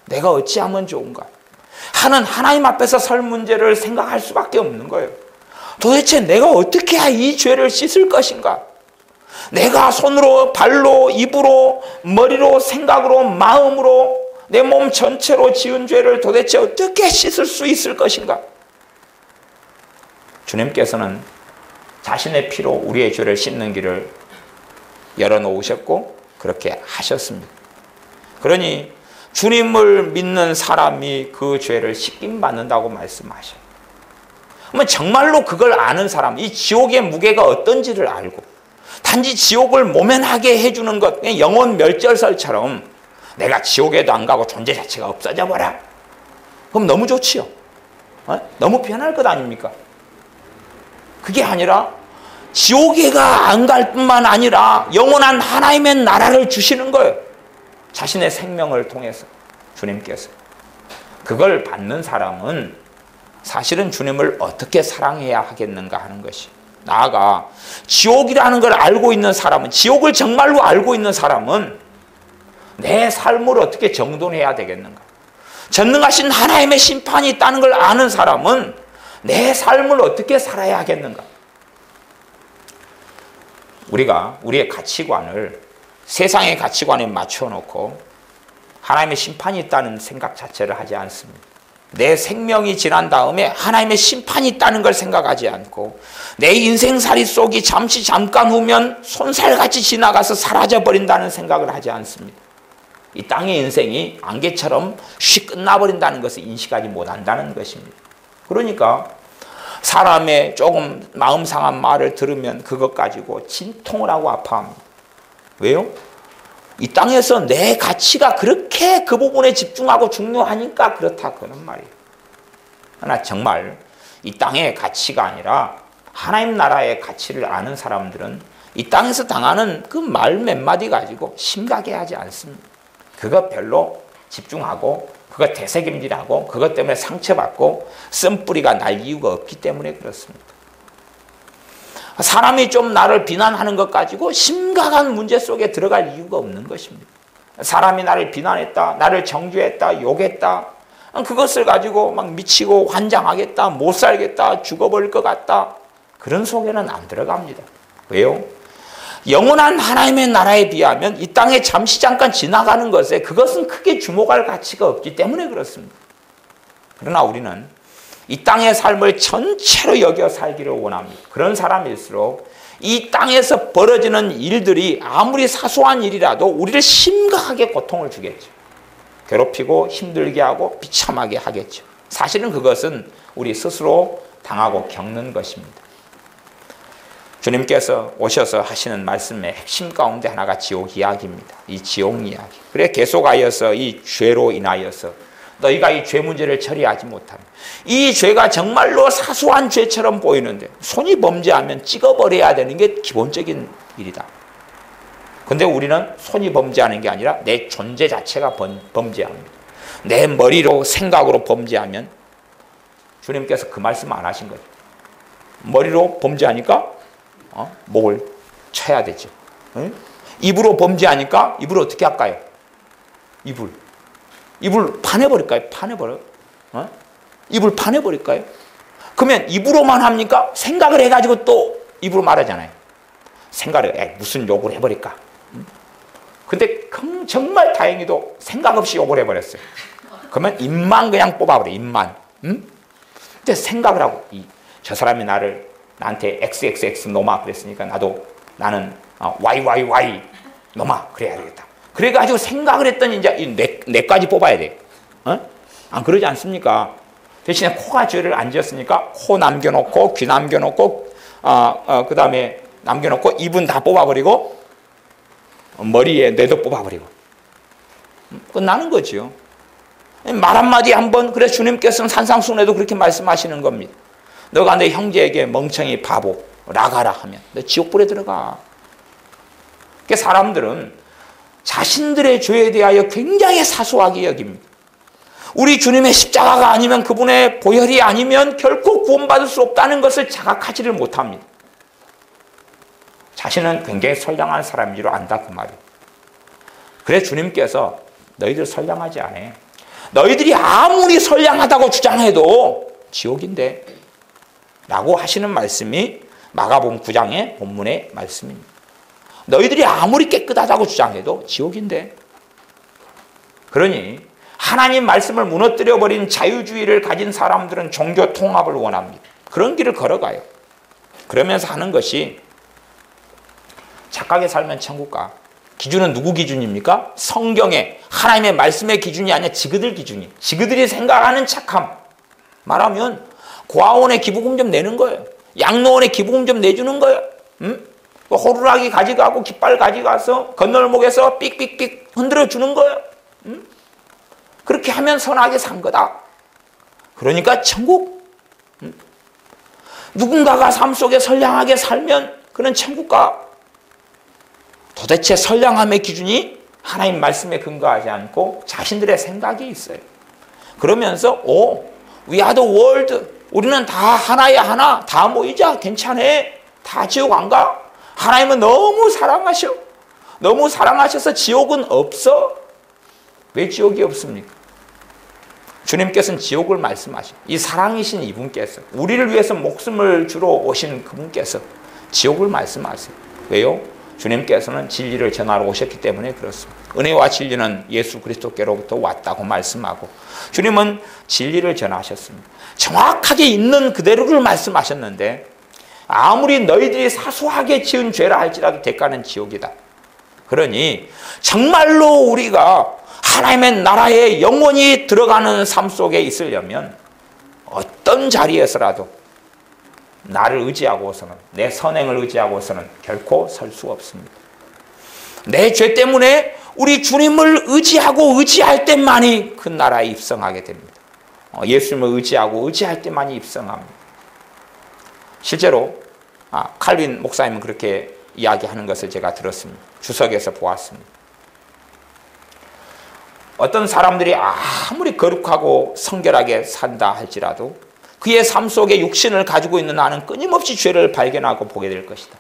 내가 어찌하면 좋은가 하는 하나님 앞에서 설 문제를 생각할 수밖에 없는 거예요. 도대체 내가 어떻게 해야 이 죄를 씻을 것인가? 내가 손으로, 발로, 입으로, 머리로, 생각으로, 마음으로 내 몸 전체로 지은 죄를 도대체 어떻게 씻을 수 있을 것인가? 주님께서는 자신의 피로 우리의 죄를 씻는 길을 열어놓으셨고 그렇게 하셨습니다. 그러니 주님을 믿는 사람이 그 죄를 씻김 받는다고 말씀하셔요. 그러면 정말로 그걸 아는 사람, 이 지옥의 무게가 어떤지를 알고 단지 지옥을 모면하게 해주는 것, 영혼 멸절설처럼 내가 지옥에도 안 가고 존재 자체가 없어져 버려. 그럼 너무 좋지요. 너무 편할 것 아닙니까? 그게 아니라 지옥에가 안 갈 뿐만 아니라 영원한 하나님의 나라를 주시는 거예요. 자신의 생명을 통해서 주님께서. 그걸 받는 사람은 사실은 주님을 어떻게 사랑해야 하겠는가 하는 것이, 나아가 지옥이라는 걸 알고 있는 사람은, 지옥을 정말로 알고 있는 사람은 내 삶을 어떻게 정돈해야 되겠는가, 전능하신 하나님의 심판이 있다는 걸 아는 사람은 내 삶을 어떻게 살아야 하겠는가. 우리가 우리의 가치관을 세상의 가치관에 맞춰놓고 하나님의 심판이 있다는 생각 자체를 하지 않습니다. 내 생명이 지난 다음에 하나님의 심판이 있다는 걸 생각하지 않고 내 인생살이 속이 잠깐 후면 손살같이 지나가서 사라져버린다는 생각을 하지 않습니다. 이 땅의 인생이 안개처럼 쉬 끝나버린다는 것을 인식하지 못한다는 것입니다. 그러니까 사람의 조금 마음 상한 말을 들으면 그것 가지고 진통을 하고 아파합니다. 왜요? 이 땅에서 내 가치가 그렇게 그 부분에 집중하고 중요하니까 그렇다, 그런 말이에요. 그러나 정말 이 땅의 가치가 아니라 하나님 나라의 가치를 아는 사람들은 이 땅에서 당하는 그 말 몇 마디 가지고 심각해하지 않습니다. 그것 별로 집중하고 그것 되새김질하고 그것 때문에 상처받고 쓴뿌리가 날 이유가 없기 때문에 그렇습니다. 사람이 좀 나를 비난하는 것 가지고 심각한 문제 속에 들어갈 이유가 없는 것입니다. 사람이 나를 비난했다, 나를 정죄했다, 욕했다, 그것을 가지고 막 미치고 환장하겠다, 못 살겠다, 죽어버릴 것 같다, 그런 속에는 안 들어갑니다. 왜요? 영원한 하나님의 나라에 비하면 이 땅에 잠깐 지나가는 것에 그것은 크게 주목할 가치가 없기 때문에 그렇습니다. 그러나 우리는 이 땅의 삶을 전체로 여겨 살기를 원합니다. 그런 사람일수록 이 땅에서 벌어지는 일들이 아무리 사소한 일이라도 우리를 심각하게 고통을 주겠죠. 괴롭히고 힘들게 하고 비참하게 하겠죠. 사실은 그것은 우리 스스로 당하고 겪는 것입니다. 주님께서 오셔서 하시는 말씀의 핵심 가운데 하나가 지옥 이야기입니다. 이 지옥 이야기. 그래 계속하여서 이 죄로 인하여서 너희가 이 죄 문제를 처리하지 못하면, 이 죄가 정말로 사소한 죄처럼 보이는데 손이 범죄하면 찍어버려야 되는 게 기본적인 일이다. 근데 우리는 손이 범죄하는 게 아니라 내 존재 자체가 범죄합니다. 내 머리로 생각으로 범죄하면 주님께서 그 말씀 안 하신 거죠. 머리로 범죄하니까 목을 쳐야 되죠. 입으로 범죄하니까 입을 어떻게 할까요? 입을 파내버릴까요? 파내버려? 입을 파내버릴까요? 그러면 입으로만 합니까? 생각을 해가지고 또 입으로 말하잖아요. 생각을, 무슨 욕을 해버릴까? 근데 정말 다행히도 생각 없이 욕을 해버렸어요. 그러면 입만 그냥 뽑아버려, 입만. 근데 생각을 하고, 저 사람이 나한테 XXX 놈아 그랬으니까 나는 YYY 놈아 그래야 되겠다. 그래가지고 생각을 했더니 이제 뇌까지 뽑아야 돼. 안 그러지 않습니까? 대신에 코가 죄를 안 지었으니까 코 남겨놓고 귀 남겨놓고 그 다음에 남겨놓고 입은 다 뽑아버리고 머리에 뇌도 뽑아버리고 끝나는 거죠. 말 한마디 한번, 그래서 주님께서는 산상수훈에도 그렇게 말씀하시는 겁니다. 너가 내 형제에게 멍청이 바보 라가라 하면 너 지옥불에 들어가. 그러니까 사람들은 자신들의 죄에 대하여 굉장히 사소하게 여깁니다. 우리 주님의 십자가가 아니면, 그분의 보혈이 아니면 결코 구원받을 수 없다는 것을 자각하지를 못합니다. 자신은 굉장히 선량한 사람인 줄 안다, 그 말이에요. 그래서 주님께서 너희들 선량하지 않아. 너희들이 아무리 선량하다고 주장해도 지옥인데 라고 하시는 말씀이 마가복음 9장의 본문의 말씀입니다. 너희들이 아무리 깨끗하다고 주장해도 지옥인데. 그러니 하나님 말씀을 무너뜨려버린 자유주의를 가진 사람들은 종교 통합을 원합니다. 그런 길을 걸어가요. 그러면서 하는 것이 착하게 살면 천국 가, 기준은 누구 기준입니까? 성경의 하나님의 말씀의 기준이 아니라 지그들 기준이. 지그들이 생각하는 착함. 말하면 고아원에 기부금 좀 내는 거예요. 양로원에 기부금 좀 내주는 거예요. 호루라기 가져가고 깃발 가져가서 건널목에서 삑삑삑 흔들어 주는 거예요. 그렇게 하면 선하게 산 거다. 그러니까 천국. 누군가가 삶 속에 선량하게 살면 그는 천국 가. 도대체 선량함의 기준이 하나님 말씀에 근거하지 않고 자신들의 생각이 있어요. 그러면서 we are the world. 우리는 다 하나야 하나. 다 모이자. 괜찮아. 다 지옥 안 가. 하나님은 너무 사랑하셔. 너무 사랑하셔서 지옥은 없어. 왜 지옥이 없습니까? 주님께서는 지옥을 말씀하셔. 이 사랑이신 이분께서 우리를 위해서 목숨을 주러 오신 그분께서 지옥을 말씀하세요. 왜요? 주님께서는 진리를 전하러 오셨기 때문에 그렇습니다. 은혜와 진리는 예수 그리스도께로부터 왔다고 말씀하고 주님은 진리를 전하셨습니다. 정확하게 있는 그대로를 말씀하셨는데 아무리 너희들이 사소하게 지은 죄라 할지라도 대가는 지옥이다. 그러니 정말로 우리가 하나님의 나라에 영원히 들어가는 삶 속에 있으려면 어떤 자리에서라도 나를 의지하고서는 내 선행을 의지하고서는 결코 설 수 없습니다. 내 죄 때문에 우리 주님을 의지하고 의지할 때만이 그 나라에 입성하게 됩니다. 예수님을 의지하고 의지할 때만이 입성합니다. 실제로 칼빈 목사님은 그렇게 이야기하는 것을 제가 들었습니다. 주석에서 보았습니다. 어떤 사람들이 아무리 거룩하고 성결하게 산다 할지라도 그의 삶 속에 육신을 가지고 있는 나는 끊임없이 죄를 발견하고 보게 될 것이다.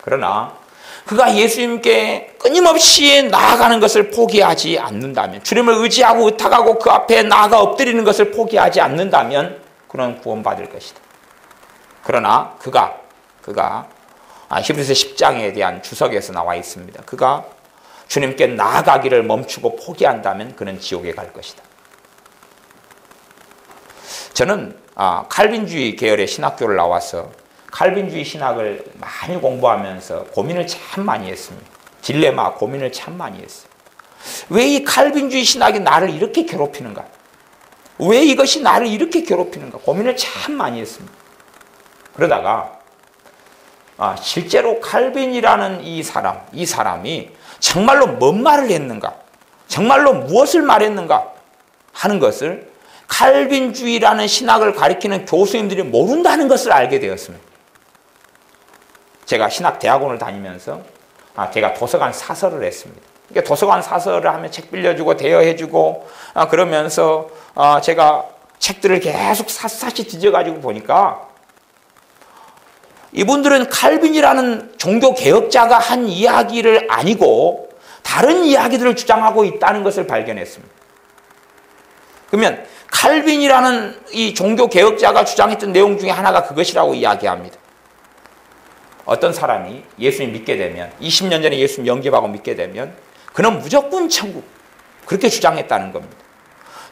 그러나 그가 예수님께 끊임없이 나아가는 것을 포기하지 않는다면, 주님을 의지하고 의탁하고 그 앞에 나아가 엎드리는 것을 포기하지 않는다면 그는 구원받을 것이다. 그러나 그가 히브리서 10장에 대한 주석에서 나와 있습니다. 그가 주님께 나아가기를 멈추고 포기한다면 그는 지옥에 갈 것이다. 저는 칼빈주의 계열의 신학교를 나와서 칼빈주의 신학을 많이 공부하면서 고민을 참 많이 했습니다. 딜레마 고민을 참 많이 했어요. 왜 이 칼빈주의 신학이 나를 이렇게 괴롭히는가? 왜 이것이 나를 이렇게 괴롭히는가? 고민을 참 많이 했습니다. 그러다가 실제로 칼빈이라는 이 사람이 정말로 뭔 말을 했는가? 정말로 무엇을 말했는가? 하는 것을 칼빈주의라는 신학을 가리키는 교수님들이 모른다는 것을 알게 되었습니다. 제가 신학대학원을 다니면서 제가 도서관 사설을 했습니다. 그러니까 도서관 사설을 하면 책 빌려주고 대여해주고 그러면서 제가 책들을 계속 샅샅이 뒤져가지고 보니까 이분들은 칼빈이라는 종교개혁자가 한 이야기를 아니고 다른 이야기들을 주장하고 있다는 것을 발견했습니다. 그러면 칼빈이라는 이 종교개혁자가 주장했던 내용 중에 하나가 그것이라고 이야기합니다. 어떤 사람이 예수님 믿게 되면 20년 전에 예수님 영접하고 믿게 되면 그는 무조건 천국, 그렇게 주장했다는 겁니다.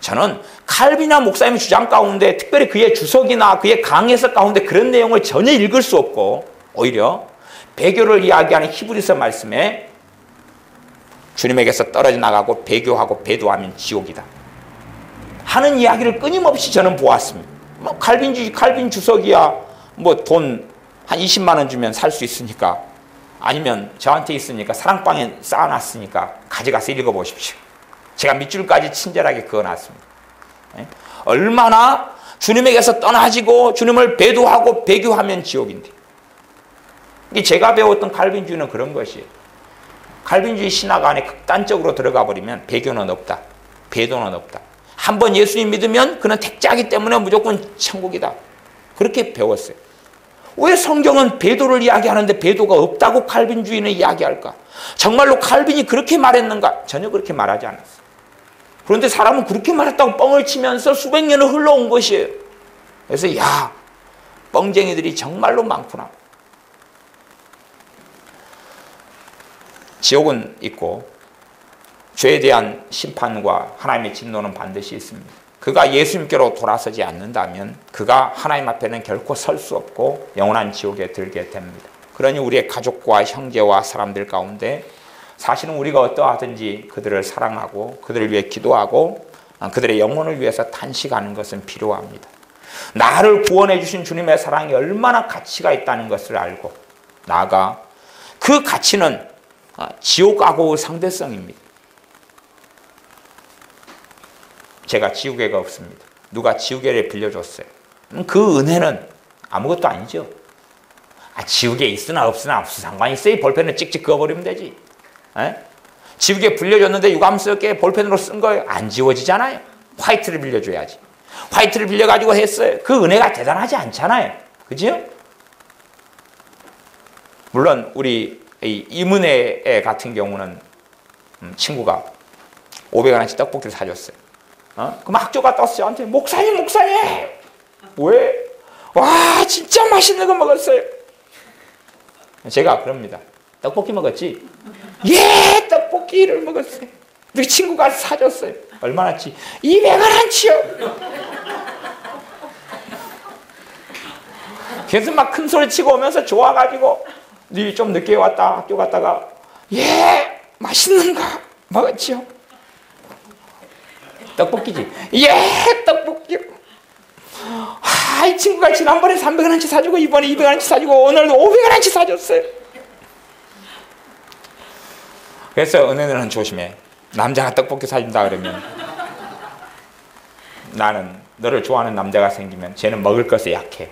저는 칼빈이나 목사님의 주장 가운데 특별히 그의 주석이나 그의 강해석 가운데 그런 내용을 전혀 읽을 수 없고 오히려 배교를 이야기하는 히브리서 말씀에 주님에게서 떨어져 나가고 배교하고 배도하면 지옥이다 하는 이야기를 끊임없이 저는 보았습니다. 칼빈 주석이야 돈 한 20만 원 주면 살 수 있으니까, 아니면 저한테 있으니까 사랑방에 쌓아놨으니까 가져가서 읽어보십시오. 제가 밑줄까지 친절하게 그어놨습니다. 얼마나 주님에게서 떠나지고 주님을 배도하고 배교하면 지옥인데. 제가 배웠던 칼빈주의는 그런 것이에요. 칼빈주의 신학 안에 극단적으로 들어가 버리면 배교는 없다, 배도는 없다. 한번 예수님 믿으면 그는 택자이기 때문에 무조건 천국이다. 그렇게 배웠어요. 왜 성경은 배도를 이야기하는데 배도가 없다고 칼빈주의는 이야기할까? 정말로 칼빈이 그렇게 말했는가? 전혀 그렇게 말하지 않았어요. 그런데 사람은 그렇게 말했다고 뻥을 치면서 수백 년을 흘러온 것이에요. 그래서 뻥쟁이들이 정말로 많구나. 지옥은 있고 죄에 대한 심판과 하나님의 진노는 반드시 있습니다. 그가 예수님께로 돌아서지 않는다면 그가 하나님 앞에는 결코 설 수 없고 영원한 지옥에 들게 됩니다. 그러니 우리의 가족과 형제와 사람들 가운데 사실은 우리가 어떠하든지 그들을 사랑하고 그들을 위해 기도하고 그들의 영혼을 위해서 탄식하는 것은 필요합니다. 나를 구원해 주신 주님의 사랑이 얼마나 가치가 있다는 것을 알고 나아가 그 가치는 지옥하고의 상대성입니다. 제가 지우개가 없습니다. 누가 지우개를 빌려줬어요. 그 은혜는 아무것도 아니죠. 지우개 있으나 없으나 무슨 상관이 있어요. 볼펜을 찍찍 그어버리면 되지. 에? 지우개 빌려줬는데 유감스럽게 볼펜으로 쓴 거예요. 안 지워지잖아요. 화이트를 빌려줘야지. 화이트를 빌려가지고 했어요. 그 은혜가 대단하지 않잖아요. 그죠? 물론 우리 이문혜 같은 경우는 친구가 500원어치 떡볶이를 사줬어요. 그럼 학교가 떴어요. 저한테 목사님 왜? 와 진짜 맛있는 거 먹었어요. 제가 그럽니다. 떡볶이 먹었지? 예 떡볶이를 먹었어요. 우리 친구가 사줬어요. 얼마나치? 200원어치요. 그래서 막 큰 소리 치고 오면서 좋아가지고 니 좀 늦게 왔다 학교 갔다가 예 맛있는 거 먹었지요. 떡볶이지. 예 떡볶이. 이 친구가 지난번에 300원어치 사주고 이번에 200원어치 사주고 오늘도 500원어치 사줬어요. 그래서 은혜는 조심해. 남자가 떡볶이 사준다 그러면 나는 너를 좋아하는 남자가 생기면 쟤는 먹을 것에 약해.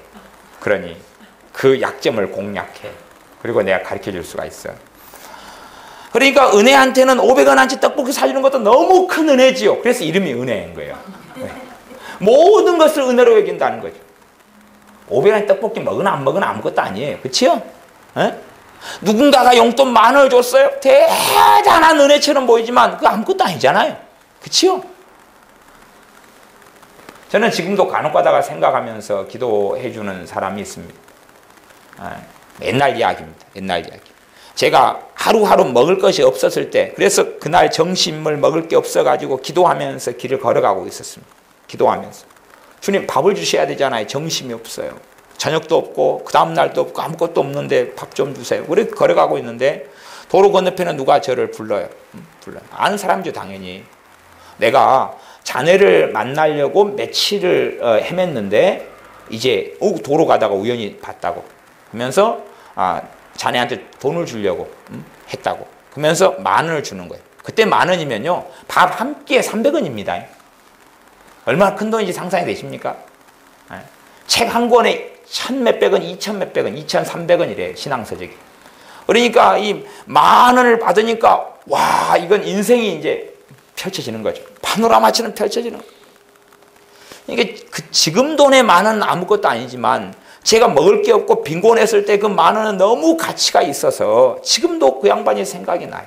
그러니 그 약점을 공략해. 그리고 내가 가르쳐 줄 수가 있어. 그러니까 은혜한테는 500원어치 떡볶이 사주는 것도 너무 큰 은혜지요. 그래서 이름이 은혜인 거예요. 모든 것을 은혜로 여긴다는 거죠. 500원어치 떡볶이 먹으나 안 먹으나 아무것도 아니에요. 그렇죠? 누군가가 용돈 10,000원을 줬어요. 대단한 은혜처럼 보이지만 그거 아무것도 아니잖아요. 그렇죠? 저는 지금도 간혹 가다가 생각하면서 기도해 주는 사람이 있습니다. 옛날 이야기입니다. 옛날 이야기. 제가 하루하루 먹을 것이 없었을 때 그래서 그날 점심을 먹을 게 없어가지고 기도하면서 길을 걸어가고 있었습니다. 기도하면서 주님 밥을 주셔야 되잖아요. 점심이 없어요. 저녁도 없고 그 다음 날도 없고 아무것도 없는데 밥 좀 주세요. 그렇게 걸어가고 있는데 도로 건너편에 누가 저를 불러요. 아는 사람이죠 당연히. 내가 자네를 만나려고 며칠을 헤맸는데 이제 도로 가다가 우연히 봤다고 하면서 자네한테 돈을 주려고 했다고 그러면서 10,000원을 주는 거예요. 그때 10,000원이면요 밥 한 끼에 300원입니다. 얼마나 큰 돈인지 상상이 되십니까? 책 한 권에 1,000몇백 원, 2,000몇백 원, 2,300원이래요. 신앙서적이. 그러니까 이 10,000원을 받으니까 와 이건 인생이 이제 펼쳐지는 거죠. 파노라마처럼 펼쳐지는 거예요. 이게 그 지금 돈의 10,000원은 아무것도 아니지만 제가 먹을 게 없고 빈곤했을 때 그 10,000원은 너무 가치가 있어서 지금도 그 양반이 생각이 나요.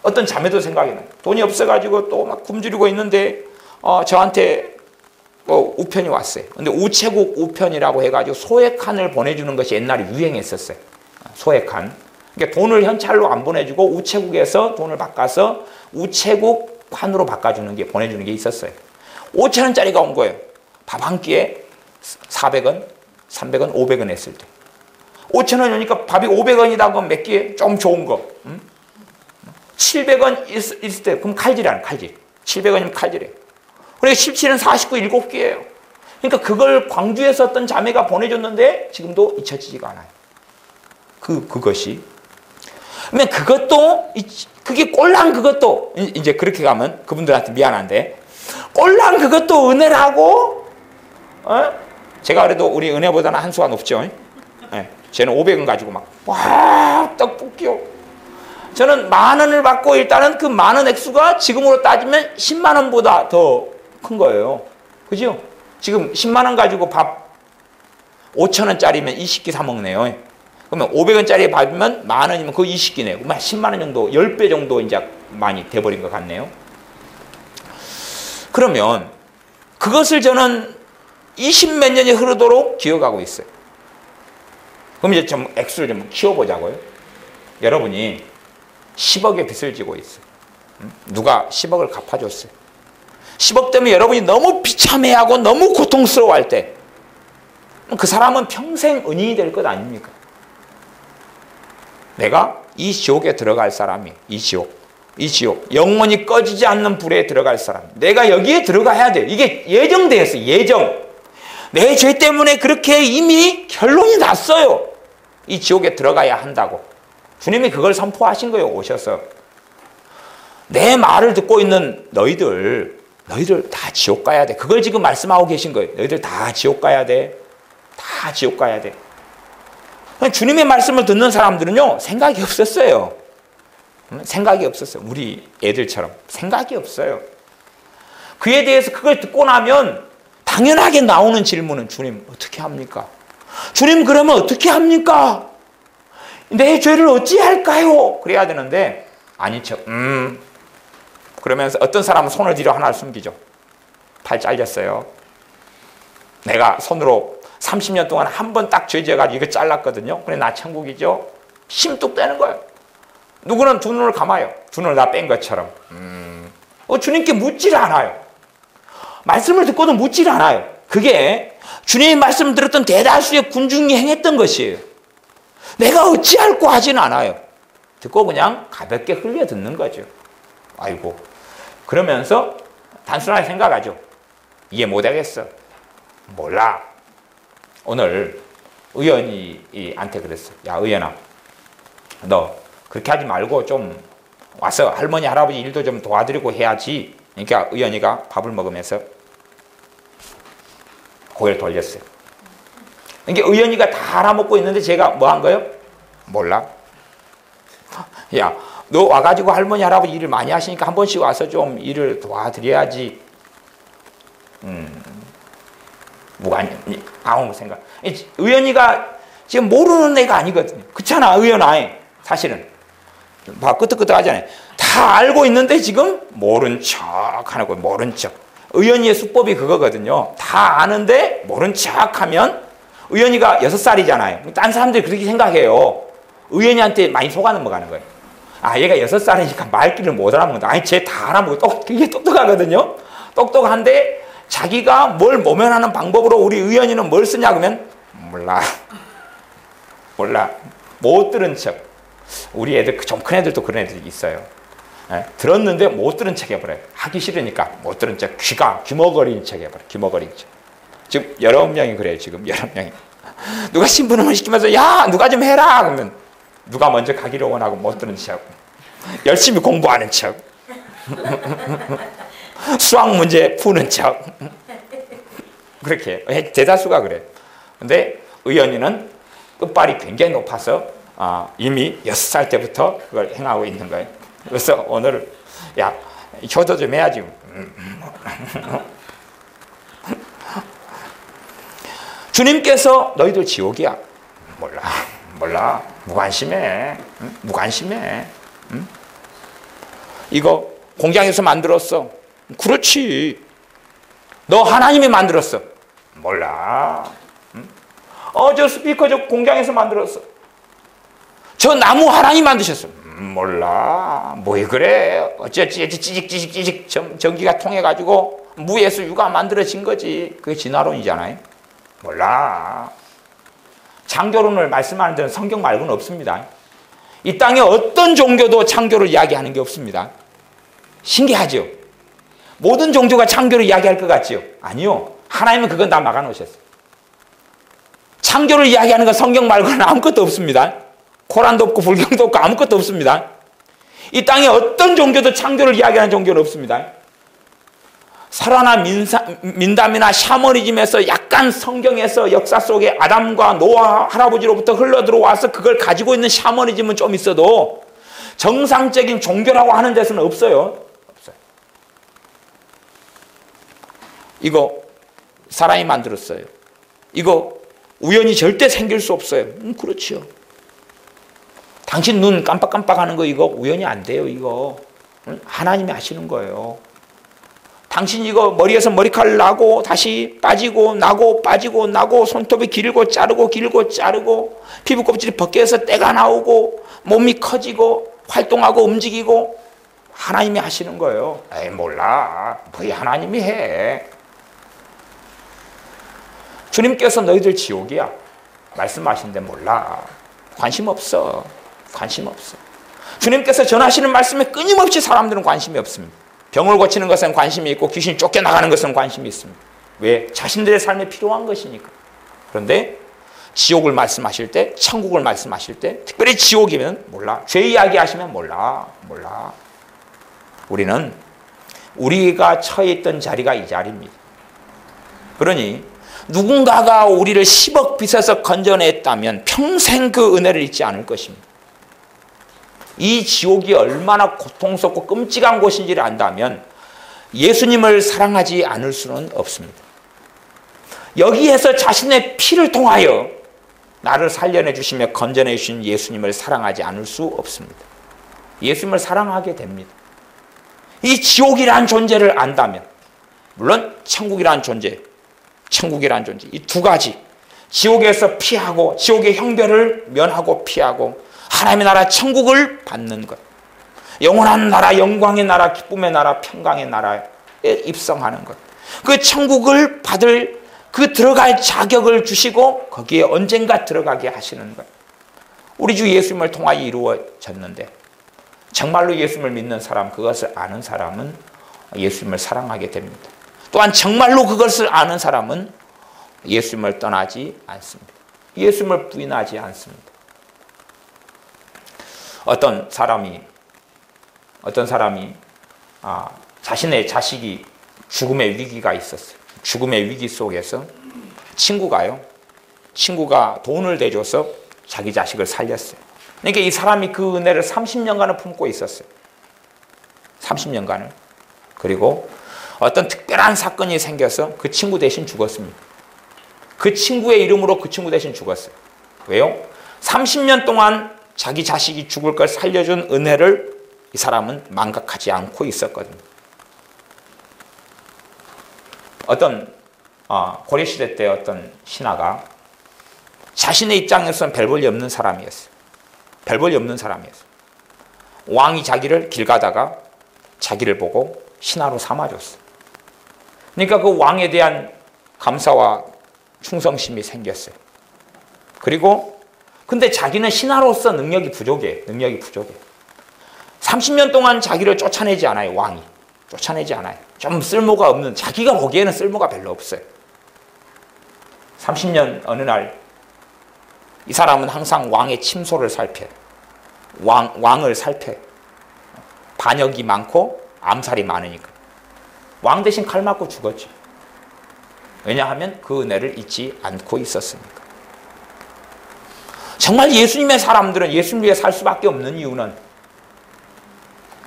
어떤 자매도 생각이 나요. 돈이 없어가지고 또 막 굶주리고 있는데 저한테 우편이 왔어요. 근데 우체국 우편이라고 해가지고 소액칸을 보내주는 것이 옛날에 유행했었어요. 소액칸. 그러니까 돈을 현찰로 안 보내주고 우체국에서 돈을 바꿔서 우체국환으로 바꿔주는 게 보내주는 게 있었어요. 5,000원짜리가 온 거예요. 밥 한 끼에 400원, 300원, 500원 했을 때. 5,000원 오니까 밥이 500원이다 그럼 몇 끼에? 좀 좋은 거. 700원 있을 때 그럼 칼질이라는 칼질. 700원이면 칼질이에요. 그러니까 17은 49, 7끼예요. 그러니까 그걸 광주에서 어떤 자매가 보내줬는데 지금도 잊혀지지가 않아요. 그것이. 그러면 그것도 그게 꼴랑 그것도 이제 그렇게 가면 그분들한테 미안한데 꼴랑 그것도 은혜라고 제가 그래도 우리 은혜보다는 한 수가 높죠. 쟤는 500원 가지고 막 와 떡볶이요. 저는 10,000원을 받고 일단은 그 10,000원 액수가 지금으로 따지면 10만 원보다 더 큰 거예요. 그죠? 지금 10만 원 가지고 밥 5,000원짜리면 20끼 사 먹네요. 그러면 500원짜리 밥이면 10,000원이면 그 20끼네요. 그러면 10만 원 정도, 10배 정도 이제 많이 돼버린 것 같네요. 그러면 그것을 저는 20몇 년이 흐르도록 기억하고 있어요. 그럼 이제 좀 액수를 좀 키워보자고요. 여러분이 10억의 빚을 지고 있어요. 누가 10억을 갚아줬어요. 10억 때문에 여러분이 너무 비참해하고 너무 고통스러워할 때 그 사람은 평생 은인이 될 것 아닙니까? 내가 이 지옥에 들어갈 사람이, 이 지옥 영원히 꺼지지 않는 불에 들어갈 사람, 내가 여기에 들어가야 돼요. 이게 예정되어 있어요. 예정. 내 죄 때문에 그렇게 이미 결론이 났어요. 이 지옥에 들어가야 한다고. 주님이 그걸 선포하신 거예요. 오셔서. 내 말을 듣고 있는 너희들 다 지옥 가야 돼. 그걸 지금 말씀하고 계신 거예요. 너희들 다 지옥 가야 돼. 다 지옥 가야 돼. 주님의 말씀을 듣는 사람들은요, 생각이 없었어요. 생각이 없었어요. 우리 애들처럼 생각이 없어요. 그에 대해서 그걸 듣고 나면 당연하게 나오는 질문은, 주님 어떻게 합니까? 주님 그러면 어떻게 합니까? 내 죄를 어찌할까요? 그래야 되는데 아닌 척 그러면서 어떤 사람은 손을 뒤로 하나 숨기죠. 팔 잘렸어요. 내가 손으로 30년 동안 한 번 딱 죄 지어가지고 이거 잘랐거든요. 그래 나 천국이죠. 심뚝 떼는 거예요. 누구는 두 눈을 감아요. 두 눈을 다 뺀 것처럼. 주님께 묻지를 않아요. 말씀을 듣고도 묻지를 않아요. 그게 주님의 말씀을 들었던 대다수의 군중이 행했던 것이에요. 내가 어찌할꼬 하지는 않아요. 듣고 그냥 가볍게 흘려 듣는 거죠. 아이고. 그러면서 단순하게 생각하죠. 이해 못하겠어. 몰라. 오늘 의원이한테 그랬어. 야, 의원아, 너 그렇게 하지 말고 좀 와서 할머니, 할아버지 일도 좀 도와드리고 해야지. 그러니까 의원이가 밥을 먹으면서 고개를 돌렸어요. 그러니까 의원이가 다 알아먹고 있는데 제가 뭐 한 거예요? 몰라. 야, 너 와가지고 할머니, 할아버지 일을 많이 하시니까 한 번씩 와서 좀 일을 도와드려야지. 아무 생각. 의원이가 지금 모르는 애가 아니거든요. 그렇잖아, 의원아. 사실은. 막 끄떡끄떡하잖아요. 다 알고 있는데 지금 모른 척 하는 거예요. 모른 척. 의원이의 수법이 그거거든요. 다 아는데 모른 척 하면, 의원이가 6살이잖아요. 딴 사람들이 그렇게 생각해요. 의원이한테 많이 속아 넘어가는 거예요. 아, 얘가 6살이니까 말귀를 못 알아먹는다. 아니, 쟤 다 알아먹고 되게 똑똑하거든요. 똑똑한데 자기가 뭘 모면하는 방법으로 우리 의원이는 뭘 쓰냐 그러면 몰라. 못 들은 척. 우리 애들, 좀 큰 애들도 그런 애들이 있어요. 들었는데 못 들은 척 해버려요. 하기 싫으니까 못 들은 척, 귀머거리는 척 해버려요. 귀머거리는 척. 지금 여러 명이 그래요. 지금 여러 명이. 누가 신부름을 시키면서 야, 누가 좀 해라 그러면 누가 먼저 가기를 원하고 못 들은 척. 열심히 공부하는 척. 수학 문제 푸는 척. 그렇게 대다수가 그래. 근데 의원이는 끝발이 굉장히 높아서 이미 6살 때부터 그걸 행하고 있는 거예요. 그래서 오늘 야, 효도 좀 해야지. 주님께서 너희들 지옥이야. 몰라. 무관심해. 이거 공장에서 만들었어. 그렇지. 너 하나님이 만들었어. 몰라. 저 스피커 저 공장에서 만들었어. 저 나무 하나님 만드셨어. 몰라. 뭐 그래. 어찌 찌직 전기가 통해가지고 무에서 유가 만들어진 거지. 그게 진화론이잖아요. 몰라. 창조론을 말씀하는 데는 성경 말고는 없습니다. 이 땅에 어떤 종교도 창조를 이야기하는 게 없습니다. 신기하죠? 모든 종교가 창조를 이야기할 것 같지요? 아니요. 하나님은 그건 다 막아놓으셨어요. 창조를 이야기하는 건 성경 말고는 아무것도 없습니다. 코란도 없고 불경도 없고 아무것도 없습니다. 이 땅에 어떤 종교도 창조를 이야기하는 종교는 없습니다. 설화나 민담이나 샤머니즘에서 약간 성경에서 역사 속에 아담과 노아 할아버지로부터 흘러들어와서 그걸 가지고 있는 샤머니즘은 좀 있어도 정상적인 종교라고 하는 데서는 없어요. 이거 사람이 만들었어요. 이거 우연히 절대 생길 수 없어요. 그렇지요. 당신 눈 깜빡깜빡하는 거 이거 우연히 안 돼요. 이거 하나님이 하시는 거예요. 당신 이거 머리에서 머리칼 나고 다시 빠지고 나고 빠지고 나고 손톱이 길고 자르고 피부 껍질이 벗겨서 때가 나오고 몸이 커지고 활동하고 움직이고 하나님이 하시는 거예요. 에이 몰라. 뭐 하나님이 해. 주님께서 너희들 지옥이야 말씀하시는데 몰라. 관심 없어. 주님께서 전하시는 말씀에 끊임없이 사람들은 관심이 없습니다. 병을 고치는 것은 관심이 있고 귀신이 쫓겨나가는 것은 관심이 있습니다. 왜? 자신들의 삶에 필요한 것이니까. 그런데 지옥을 말씀하실 때, 천국을 말씀하실 때, 특별히 지옥이면 몰라. 죄 이야기하시면 몰라. 우리는 우리가 처해 있던 자리가 이 자리입니다. 그러니 누군가가 우리를 10억 빚에서 건져냈다면 평생 그 은혜를 잊지 않을 것입니다. 이 지옥이 얼마나 고통스럽고 끔찍한 곳인지를 안다면 예수님을 사랑하지 않을 수는 없습니다. 여기에서 자신의 피를 통하여 나를 살려내 주시며 건져내 주신 예수님을 사랑하지 않을 수 없습니다. 예수님을 사랑하게 됩니다. 이 지옥이라는 존재를 안다면, 물론 천국이라는 존재 이 두 가지, 지옥에서 피하고 지옥의 형벌을 면하고 피하고 하나님의 나라 천국을 받는 것, 영원한 나라, 영광의 나라, 기쁨의 나라, 평강의 나라에 입성하는 것, 그 천국을 받을 그 들어갈 자격을 주시고 거기에 언젠가 들어가게 하시는 것, 우리 주 예수님을 통하여 이루어졌는데 정말로 예수님을 믿는 사람, 그것을 아는 사람은 예수님을 사랑하게 됩니다. 또한 정말로 그것을 아는 사람은 예수님을 떠나지 않습니다. 예수님을 부인하지 않습니다. 어떤 사람이 자신의 자식이 죽음의 위기가 있었어요. 죽음의 위기 속에서 친구가 돈을 대줘서 자기 자식을 살렸어요. 그러니까 이 사람이 그 은혜를 30년간을 품고 있었어요. 30년간을. 그리고 어떤 특별한 사건이 생겨서 그 친구 대신 죽었습니다. 그 친구의 이름으로 그 친구 대신 죽었어요. 왜요? 30년 동안 자기 자식이 죽을 걸 살려준 은혜를 이 사람은 망각하지 않고 있었거든요. 어떤 고려시대 때 어떤 신하가 자신의 입장에서는 별 볼일 없는 사람이었어요. 별 볼일 없는 사람이었어요. 왕이 자기를 길 가다가 자기를 보고 신하로 삼아줬어요. 그러니까 그 왕에 대한 감사와 충성심이 생겼어요. 그리고 근데 자기는 신하로서 능력이 부족해. 30년 동안 자기를 쫓아내지 않아요. 왕이 쫓아내지 않아요. 좀 쓸모가 없는, 자기가 보기에는 쓸모가 별로 없어요. 30년 어느 날 이 사람은 항상 왕의 침소를 살펴요. 왕을 살펴요. 반역이 많고 암살이 많으니까. 왕 대신 칼 맞고 죽었죠. 왜냐하면 그 은혜를 잊지 않고 있었으니까. 정말 예수님의 사람들은 예수님 위해 살 수밖에 없는 이유는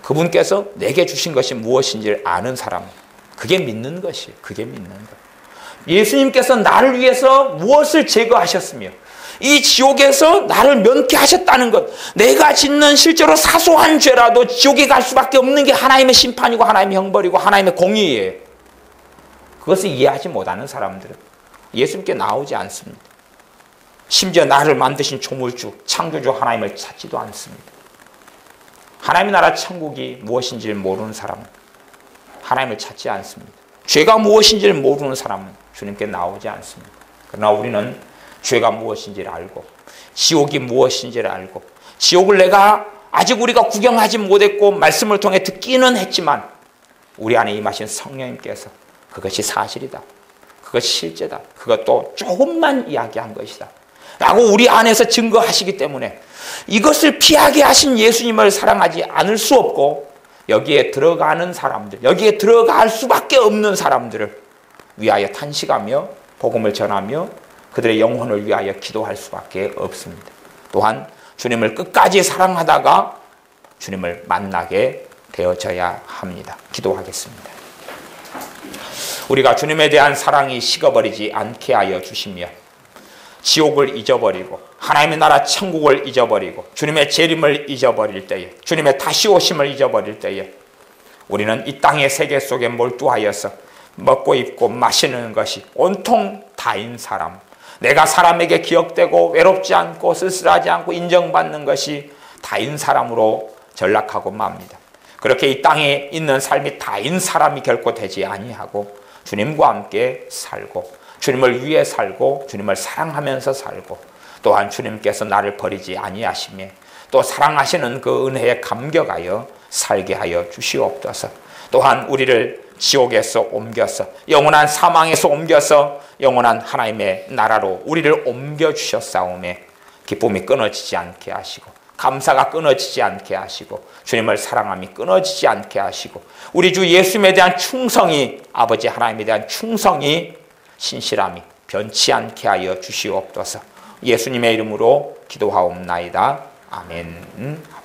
그분께서 내게 주신 것이 무엇인지를 아는 사람, 그게 믿는 것이에요. 그게 믿는 것. 예수님께서 나를 위해서 무엇을 제거하셨으며 이 지옥에서 나를 면케하셨다는 것, 내가 짓는 실제로 사소한 죄라도 지옥에 갈 수밖에 없는 게 하나님의 심판이고 하나님의 형벌이고 하나님의 공의예요. 그것을 이해하지 못하는 사람들은 예수님께 나오지 않습니다. 심지어 나를 만드신 조물주, 창조주 하나님을 찾지도 않습니다. 하나님의 나라 천국이 무엇인지를 모르는 사람은 하나님을 찾지 않습니다. 죄가 무엇인지를 모르는 사람은 주님께 나오지 않습니다. 그러나 우리는 죄가 무엇인지를 알고 지옥이 무엇인지를 알고 지옥을 내가 아직 우리가 구경하지 못했고 말씀을 통해 듣기는 했지만 우리 안에 임하신 성령님께서 그것이 사실이다. 그것이 실제다. 그것도 조금만 이야기한 것이다. 라고 우리 안에서 증거하시기 때문에 이것을 피하게 하신 예수님을 사랑하지 않을 수 없고 여기에 들어가는 사람들, 여기에 들어갈 수밖에 없는 사람들을 위하여 탄식하며 복음을 전하며 그들의 영혼을 위하여 기도할 수밖에 없습니다. 또한 주님을 끝까지 사랑하다가 주님을 만나게 되어져야 합니다. 기도하겠습니다. 우리가 주님에 대한 사랑이 식어버리지 않게 하여 주시며 지옥을 잊어버리고 하나님의 나라 천국을 잊어버리고 주님의 재림을 잊어버릴 때에 주님의 다시 오심을 잊어버릴 때에 우리는 이 땅의 세계 속에 몰두하여서 먹고 입고 마시는 것이 온통 다인 사람, 내가 사람에게 기억되고 외롭지 않고 쓸쓸하지 않고 인정받는 것이 다인 사람으로 전락하고 맙니다. 그렇게 이 땅에 있는 삶이 다인 사람이 결코 되지 아니하고 주님과 함께 살고 주님을 위해 살고 주님을 사랑하면서 살고 또한 주님께서 나를 버리지 아니하시며 또 사랑하시는 그 은혜에 감격하여 살게 하여 주시옵소서. 또한 우리를 지옥에서 옮겨서 영원한 사망에서 옮겨서 영원한 하나님의 나라로 우리를 옮겨주셨사오매 기쁨이 끊어지지 않게 하시고 감사가 끊어지지 않게 하시고 주님을 사랑함이 끊어지지 않게 하시고 우리 주 예수님에 대한 충성이 아버지 하나님에 대한 충성이 신실함이 변치 않게 하여 주시옵소서. 예수님의 이름으로 기도하옵나이다. 아멘.